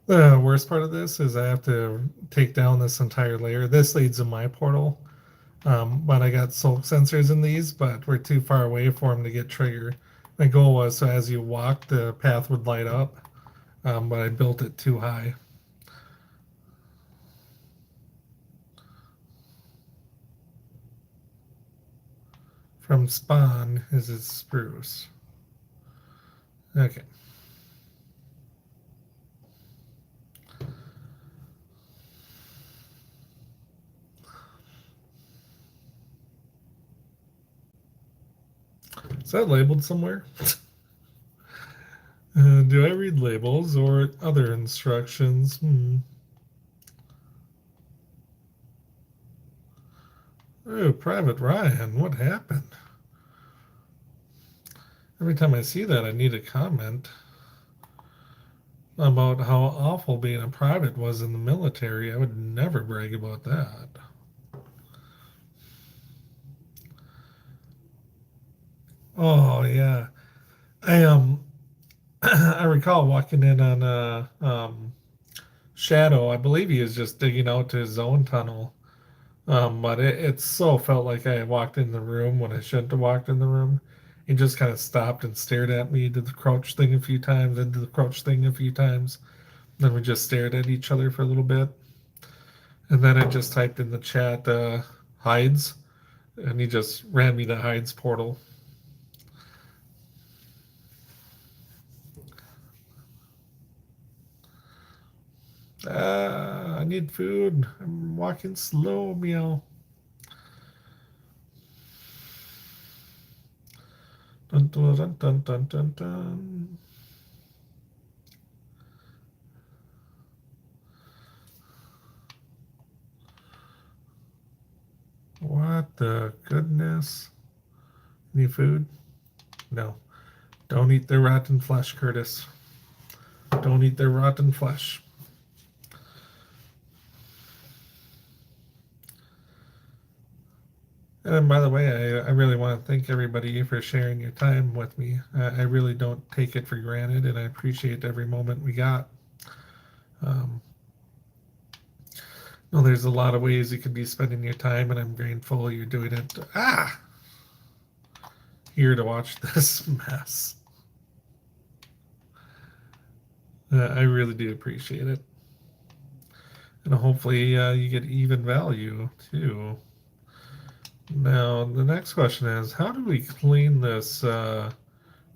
Speaker 1: The worst part of this is I have to take down this entire layer. This leads to my portal, but I got sulk sensors in these, but we're too far away for them to get triggered. My goal was so as you walk, the path would light up, but I built it too high. From spawn is it spruce. Okay. Is that labeled somewhere? Do I read labels or other instructions? Oh, Private Ryan, what happened? Every time I see that, I need a comment about how awful being a private was in the military. I would never brag about that. Oh yeah, I I recall walking in on Shadow. I believe he was just digging out to his own tunnel. But it so felt like I walked in the room when I shouldn't have walked in the room. He just kind of stopped and stared at me, did the crouch thing a few times, then did the crouch thing a few times. Then we just stared at each other for a little bit. And then I just typed in the chat, hides, and he just ran me to hides portal. I need food. I'm walking slow, meow. Dun, dun, dun, dun, dun, dun, dun. What the goodness? Any food? No. Don't eat their rotten flesh, Curtis. Don't eat their rotten flesh. And by the way, I really want to thank everybody for sharing your time with me. I really don't take it for granted, and I appreciate every moment we got. No, there's a lot of ways you could be spending your time, and I'm grateful you're doing it. Here to watch this mess. I really do appreciate it. And hopefully you get even value, too. Now, the next question is, how do we clean this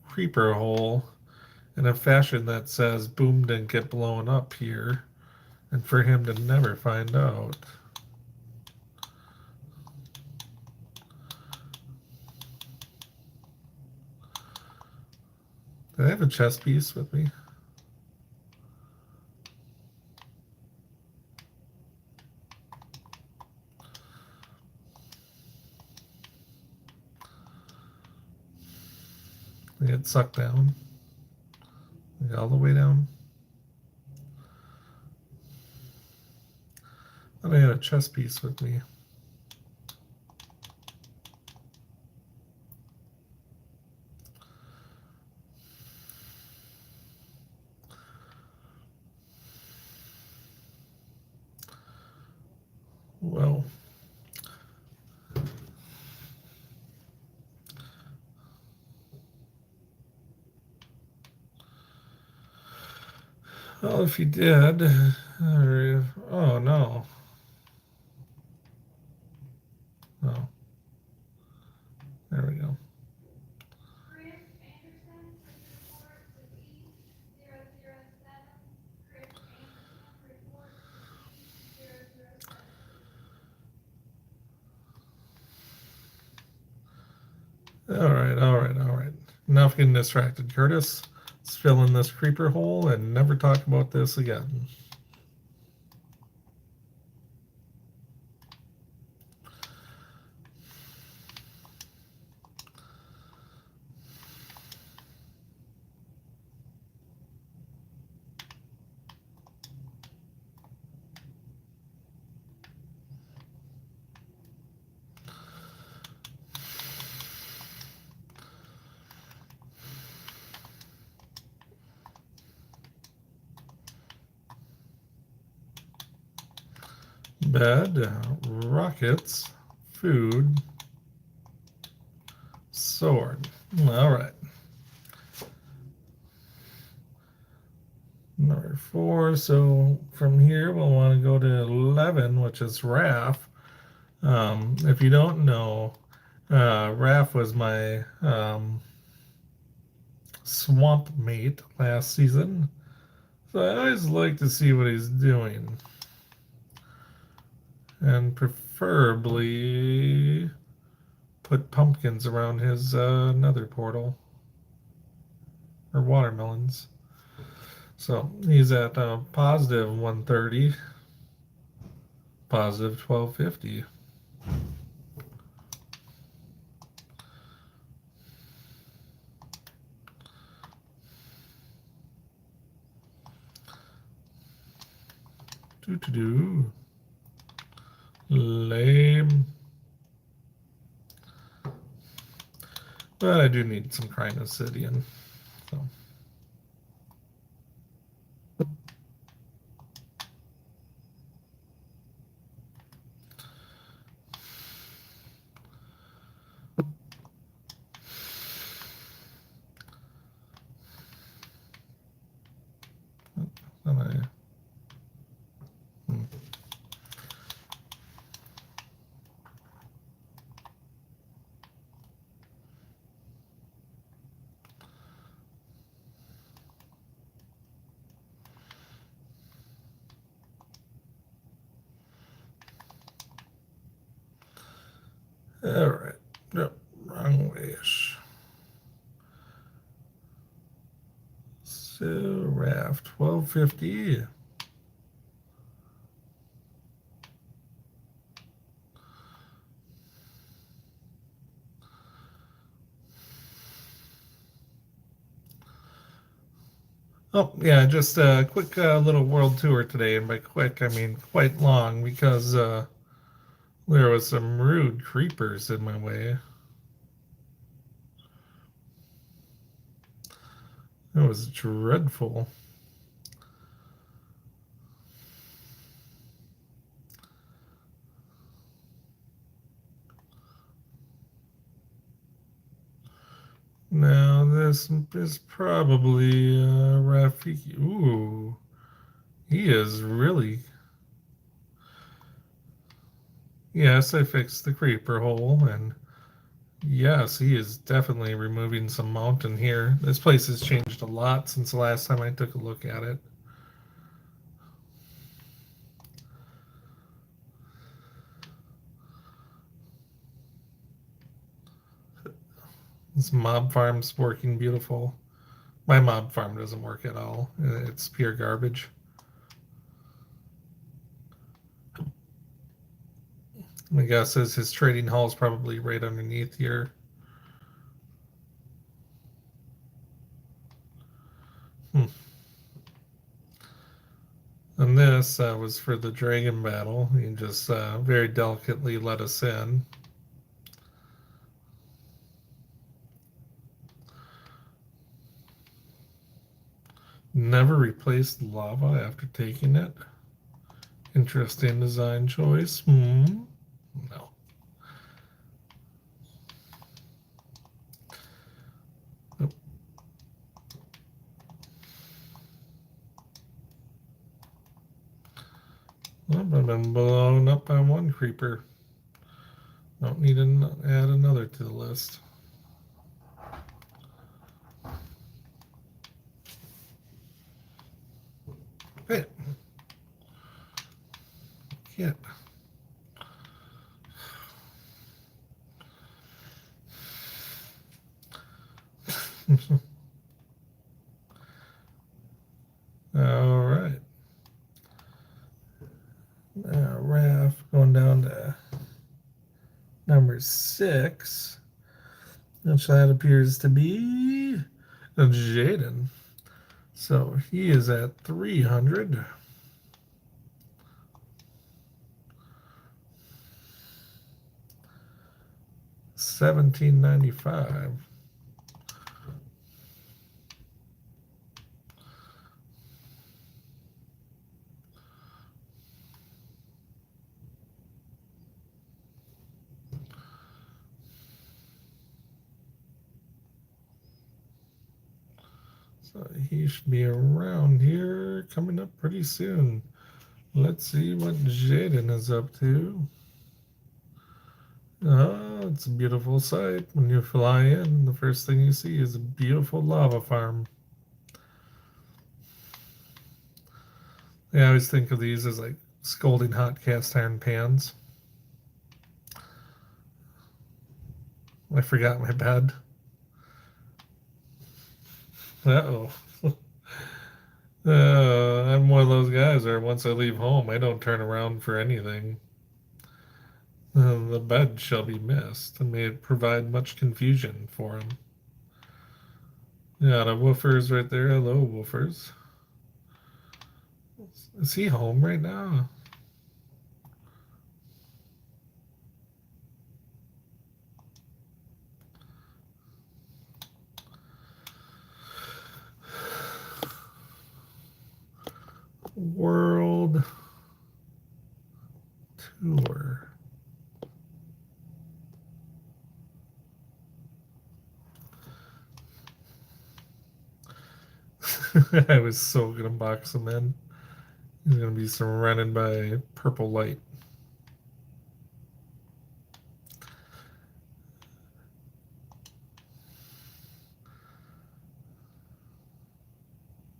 Speaker 1: creeper hole in a fashion that says boom didn't get blown up here, and for him to never find out? Do I have a chess piece with me? I get sucked down. All the way down. Thought I had a chess piece with me. Well, if you did, oh no. Oh, there we go. All right. Enough getting distracted, Curtis. Let's fill in this creeper hole and never talk about this again. Bed, rockets, food, sword. All right. Number 4. So from here, we'll want to go to 11, which is Raph. If you don't know, Raph was my swamp mate last season. So I always like to see what he's doing. And preferably put pumpkins around his nether portal. Or watermelons. So he's at positive 130, positive 1250. Do. Lame. But I do need some Crinocidien. So. All right. Nope, wrong way-ish. So, raft 1250. Oh, yeah, just a quick little world tour today. And by quick, I mean quite long because there was some rude creepers in my way. It was dreadful. Now, this is probably Rafiki. Ooh, he is really. Yes, I fixed the creeper hole, and yes, he is definitely removing some mountain here. This place has changed a lot since the last time I took a look at it. This mob farm's working beautiful. My mob farm doesn't work at all. It's pure garbage. My guess is his trading hall is probably right underneath here. And this was for the dragon battle. He just very delicately let us in. Never replaced lava after taking it. Interesting design choice. No. Nope. Well, I've been blown up by one creeper. Don't need to add another to the list. Hey. Can't. All right. Raph going down to number 6. Which that appears to be Jaden. So he is at 300. $17.95. So he should be around here coming up pretty soon. Let's see what Jaden is up to. Oh, it's a beautiful sight. When you fly in, the first thing you see is a beautiful lava farm. I always think of these as like scalding hot cast iron pans. I forgot my bed. Uh-oh. I'm one of those guys where once I leave home, I don't turn around for anything. The bed shall be missed, and may it provide much confusion for him. Yeah, the woofers right there. Hello, woofers. Is he home right now? World tour. I was so gonna box him in. He's gonna be surrounded by purple light.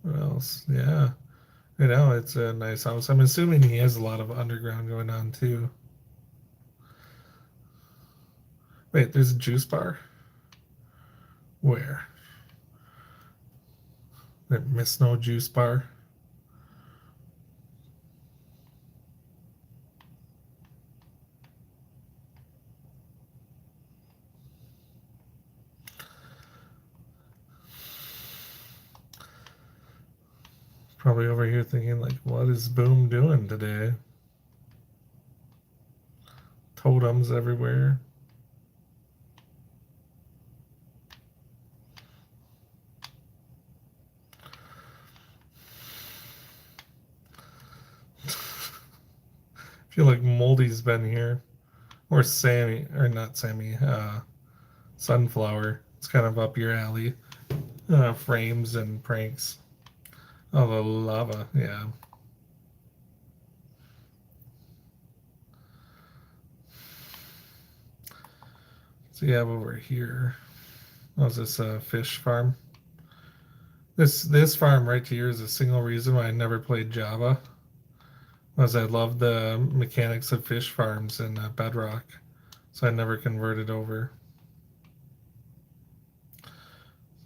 Speaker 1: What else? Yeah. I know it's a nice house. I'm assuming he has a lot of underground going on too. Wait, there's a juice bar? Where? There miss no juice bar? Probably over here thinking, like, what is Boom doing today? Totems everywhere. I feel like Moldy's been here. Or Sammy, or not Sammy, Sunflower. It's kind of up your alley. Frames and pranks. Oh, the lava, yeah. So you have over here. Oh, is this a fish farm? This farm right here is a single reason why I never played Java. Was I love the mechanics of fish farms in Bedrock, so I never converted over.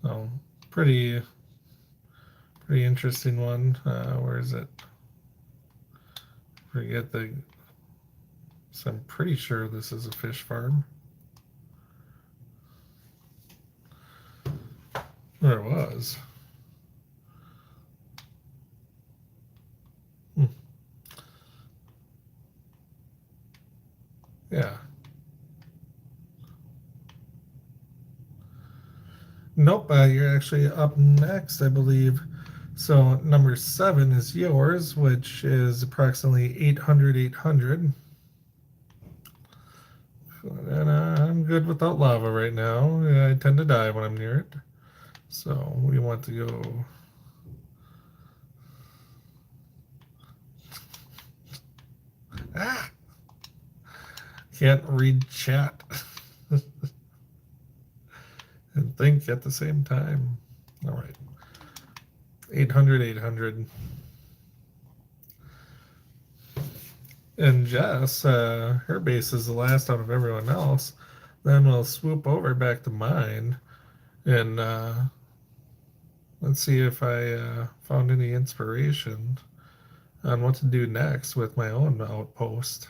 Speaker 1: So pretty interesting one. Where is it? Forget the. So I'm pretty sure this is a fish farm. There it was. Yeah. Nope, you're actually up next, I believe. So number 7 is yours, which is approximately 800, 800. And I'm good without lava right now. I tend to die when I'm near it. So we want to go... Ah! Can't read chat. And think at the same time. All right. 800, 800. And Jess, her base is the last out of everyone else. Then we'll swoop over back to mine. And let's see if I found any inspiration on what to do next with my own outpost.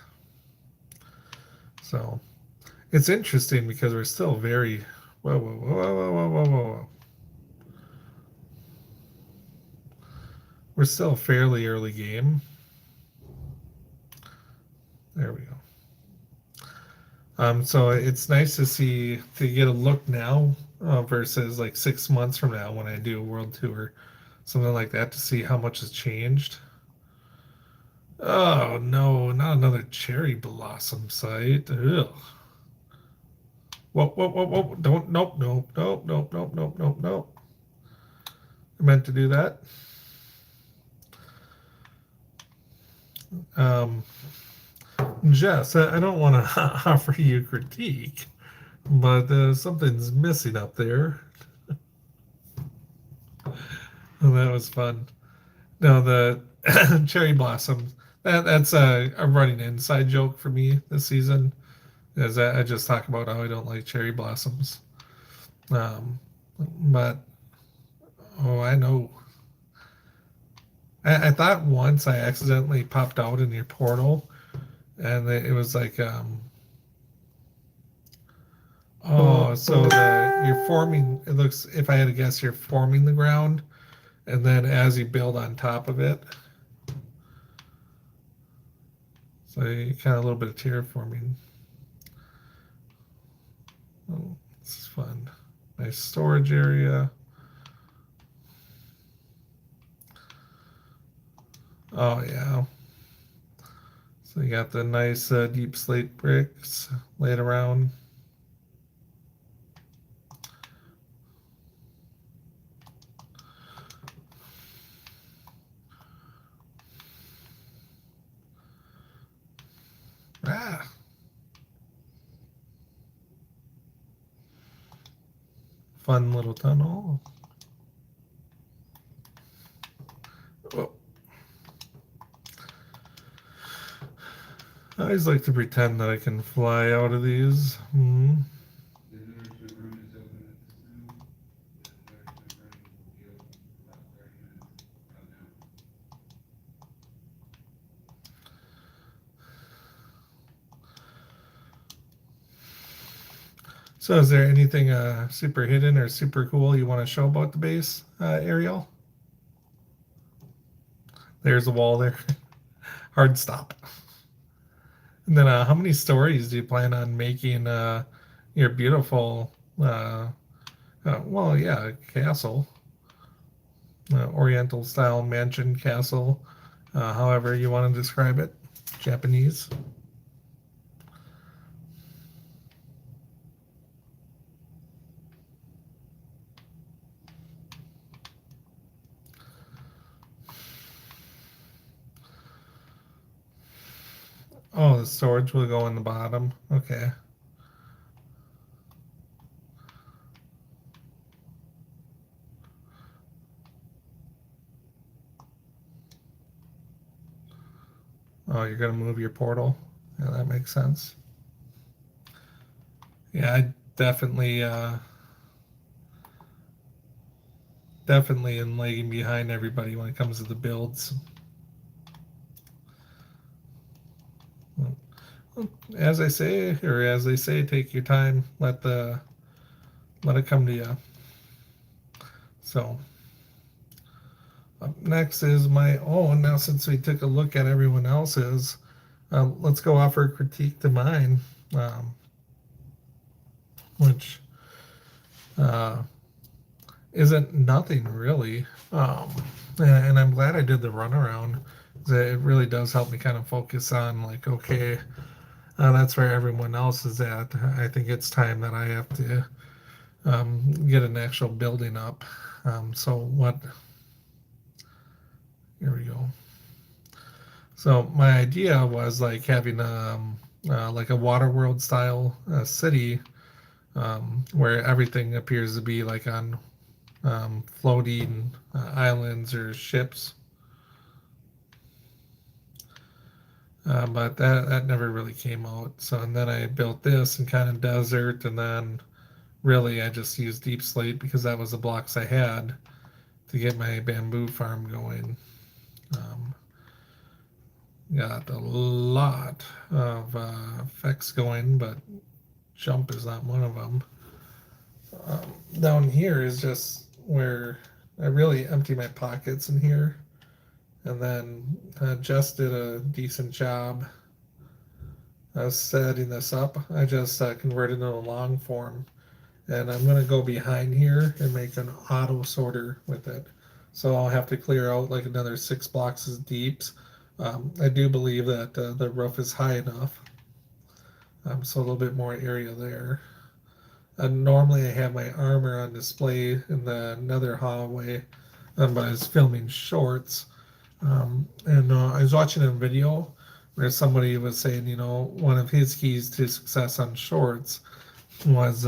Speaker 1: So it's interesting because we're still very... Whoa, whoa, whoa, whoa, whoa, whoa, whoa, whoa. We're still fairly early game. There we go. So it's nice to get a look now versus like 6 months from now when I do a world tour, something like that, to see how much has changed. Oh no, not another cherry blossom site. Ugh. Whoa, whoa, whoa, whoa! Don't, nope, nope, nope, nope, nope, nope, nope, nope. I meant to do that. Jess, I don't want to offer you critique, but something's missing up there. Oh, that was fun. No, the cherry blossoms. That's a running inside joke for me this season. Is that I just talk about how I don't like cherry blossoms. But oh, I know. I thought once I accidentally popped out in your portal, and it was like, oh, so you're forming. It looks, if I had to guess, you're forming the ground, and then as you build on top of it, so you kind of a little bit of terraforming. Oh, this is fun. Nice storage area. Oh yeah. So you got the nice deep slate bricks laid around. Ah. Fun little tunnel. Oh. I always like to pretend that I can fly out of these. So is there anything super hidden or super cool you want to show about the base, Ariel? There's a wall there. Hard stop. And then how many stories do you plan on making your beautiful, well, yeah, castle, Oriental style mansion castle, however you want to describe it, Japanese? Oh, the storage will go in the bottom. Okay. Oh, you're gonna move your portal. Yeah, that makes sense. Yeah, I definitely am lagging behind everybody when it comes to the builds. As I say, or as they say, take your time. Let it come to you. So up next is my own. Now, since we took a look at everyone else's, let's go offer a critique to mine, which uh, isn't nothing really. And I'm glad I did the runaround. It really does help me kind of focus on like, okay, that's where everyone else is at. I think it's time that I have to get an actual building up. So what? Here we go. So my idea was like having like a water world style city where everything appears to be like on floating islands or ships. But that never really came out. So and then I built this and kind of desert, and then really I just used deep slate because that was the blocks I had to get my bamboo farm going. Um, got a lot of effects going, but jump is not one of them. Down here is just where I really empty my pockets in here, and then just did a decent job setting this up. I just converted it to a long form, and I'm going to go behind here and make an auto sorter with it. So I'll have to clear out like another 6 blocks deep. I do believe that the roof is high enough, so a little bit more area there. Normally I have my armor on display in the nether hallway, but I was filming shorts, and I was watching a video where somebody was saying, one of his keys to success on shorts was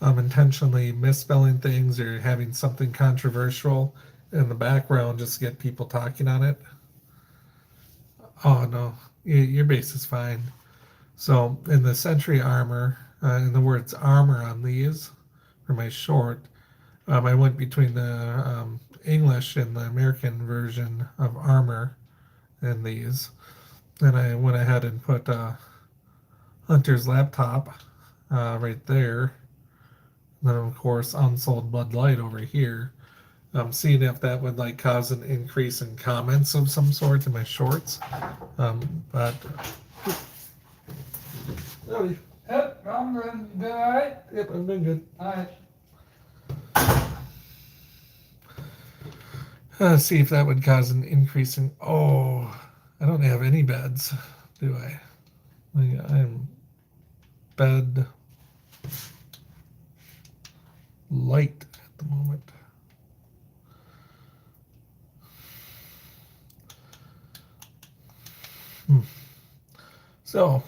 Speaker 1: intentionally misspelling things or having something controversial in the background just to get people talking on it. Oh no, your base is fine. So in the sentry armor, in the words armor on these for my short, I went between the English and the American version of armor in these. Then I went ahead and put Hunter's laptop right there. Then of course unsold Bud Light over here. Seeing if that would like cause an increase in comments of some sort in my shorts. But
Speaker 2: Yep, I'm good. You doing alright?
Speaker 1: Yep, I'm doing good.
Speaker 2: Alright.
Speaker 1: See if that would cause an increase in. Oh, I don't have any beds, do I? I'm bed light at the moment. So,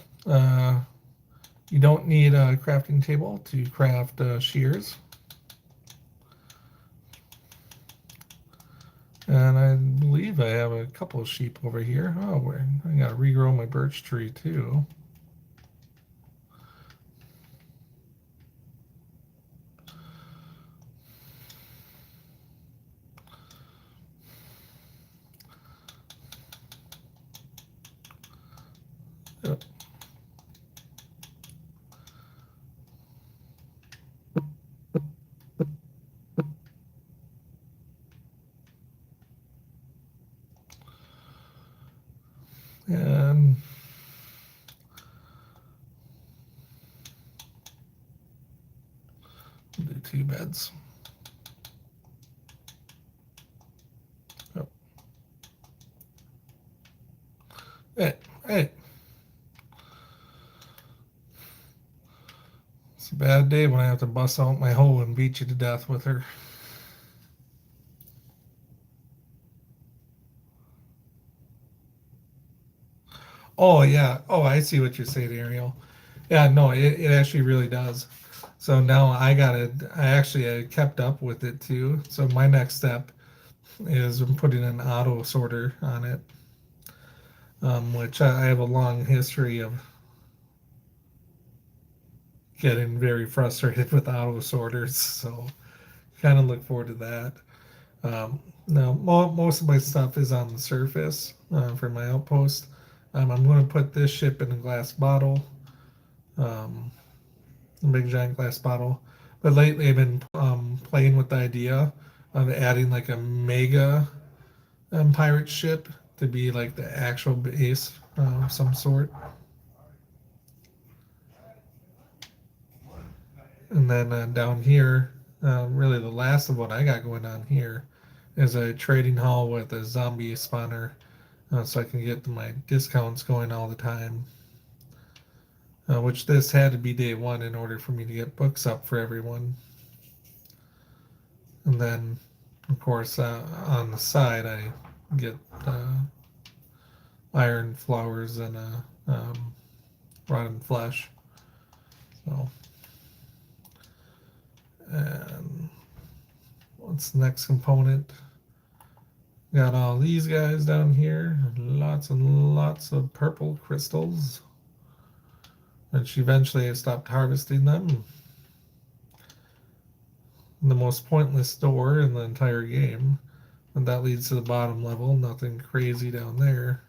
Speaker 1: you don't need a crafting table to craft shears. And I believe I have a couple of sheep over here. Oh, I gotta regrow my birch tree too. Yep. And do 2 beds. Oh. Hey, hey. It's a bad day when I have to bust out my hoe and beat you to death with her. Oh, yeah. Oh, I see what you're saying, Ariel. Yeah, no, it actually really does. So now I kept up with it too. So my next step is I'm putting an auto sorter on it, which I have a long history of getting very frustrated with auto sorters. So kind of look forward to that. Now, most of my stuff is on the surface for my outpost. I'm going to put this ship in a glass bottle, um, a big giant glass bottle. But lately, I've been playing with the idea of adding like a mega pirate ship to be like the actual base of some sort. And then down here, really the last of what I got going on here is a trading hall with a zombie spawner, so I can get my discounts going all the time. Which this had to be day one in order for me to get books up for everyone. And then, of course, on the side, I get iron flowers and rotten flesh. So, and what's the next component? Got all these guys down here. Lots and lots of purple crystals. And eventually I stopped harvesting them. The most pointless door in the entire game. And that leads to the bottom level. Nothing crazy down there.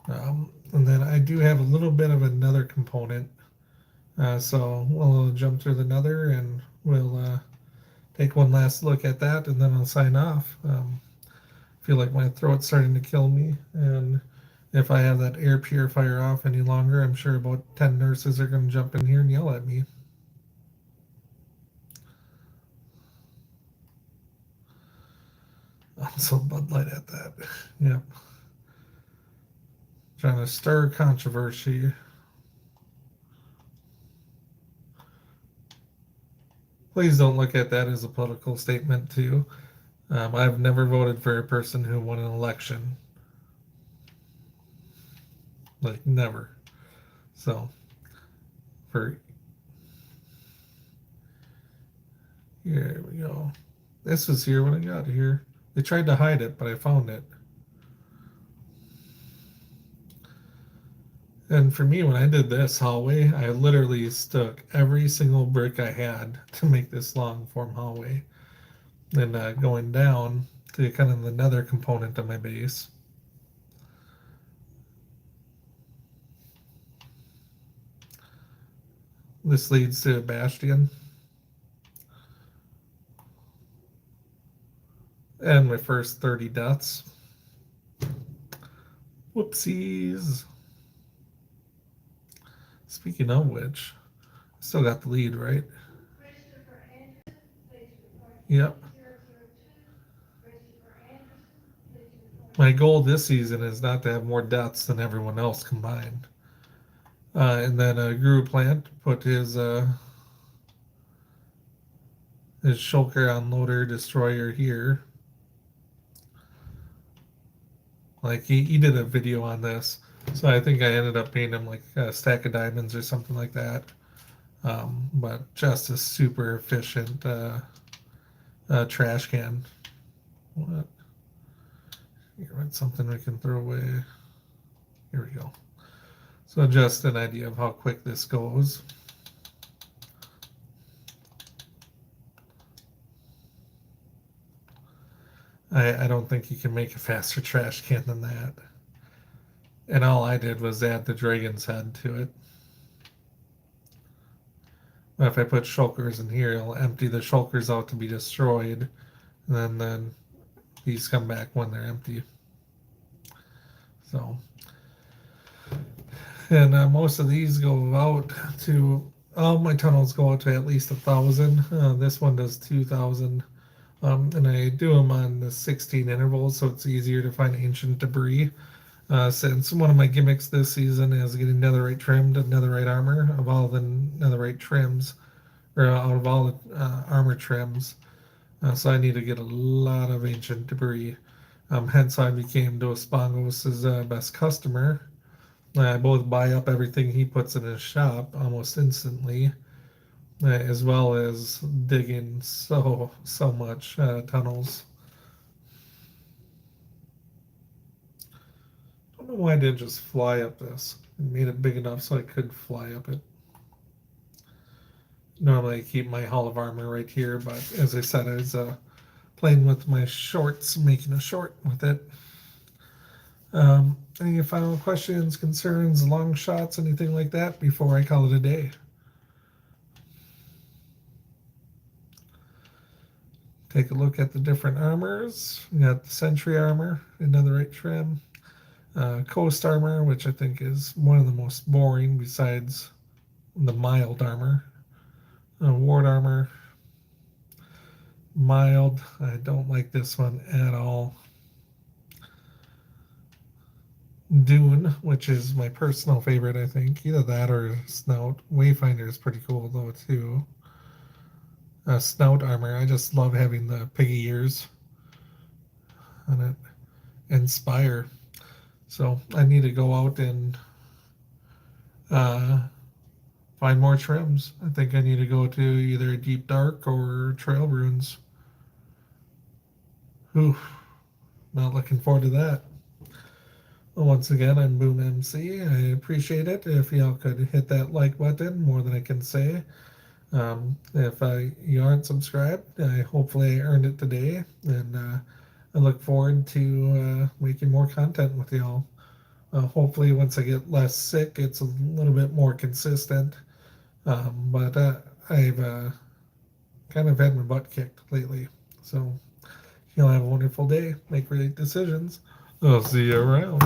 Speaker 1: And then I do have a little bit of another component. So we'll jump through the nether and we'll take one last look at that and then I'll sign off. Feel like my throat's starting to kill me. And if I have that air purifier off any longer, I'm sure about 10 nurses are going to jump in here and yell at me. I'm so Bud Light at that. Yep. Trying to stir controversy. Please don't look at that as a political statement, too. I've never voted for a person who won an election. Like, never. So, for. Here we go. This was here when I got here. They tried to hide it, but I found it. And for me, when I did this hallway, I literally stuck every single brick I had to make this long form hallway. Then going down to kind of the nether component of my base. This leads to a bastion. And my first 30 deaths. Whoopsies. Speaking of which, I still got the lead, right? Yep. My goal this season is not to have more deaths than everyone else combined. And then Guruplant put his shulker unloader destroyer here. Like he did a video on this, so I think I ended up paying him like a stack of diamonds or something like that. But just a super efficient trash can. What? Here, what's something we can throw away? Here we go. So just an idea of how quick this goes. I don't think you can make a faster trash can than that. And all I did was add the dragon's head to it. But if I put shulkers in here, it'll empty the shulkers out to be destroyed. And then these come back when they're empty. So And most of these go out to, all my tunnels go out to at least 1,000. This one does 2,000. And I do them on the 16 intervals, so it's easier to find ancient debris. Since one of my gimmicks this season is getting netherite trimmed and netherite armor of all the netherite trims, or out of all the armor trims. So I need to get a lot of ancient debris. Hence, I became DosBongos' best customer. I both buy up everything he puts in his shop almost instantly, as well as digging so much tunnels. I don't know why I didn't just fly up this. I made it big enough so I could fly up it. Normally I keep my Hall of Armor right here, but as I said, I was playing with my shorts, making a short with it. Any final questions, concerns, long shots, anything like that before I call it a day? Take a look at the different armors. We got the Sentry armor, netherite trim, Coast armor, which I think is one of the most boring besides the mild armor. Ward armor, mild. I don't like this one at all. Dune, which is my personal favorite, I think. Either that or Snout. Wayfinder is pretty cool, though, too. Snout armor. I just love having the piggy ears on it. Inspire. So I need to go out and find more trims. I think I need to go to either Deep Dark or Trail Runes. Oof. Not looking forward to that. Well, once again, I'm BoomMC. I appreciate it if y'all could hit that like button, more than I can say. If you aren't subscribed, hopefully I earned it today, and I look forward to making more content with y'all. Hopefully, once I get less sick, it's a little bit more consistent. But I've kind of had my butt kicked lately. So, y'all have a wonderful day. Make great decisions. I'll see you around.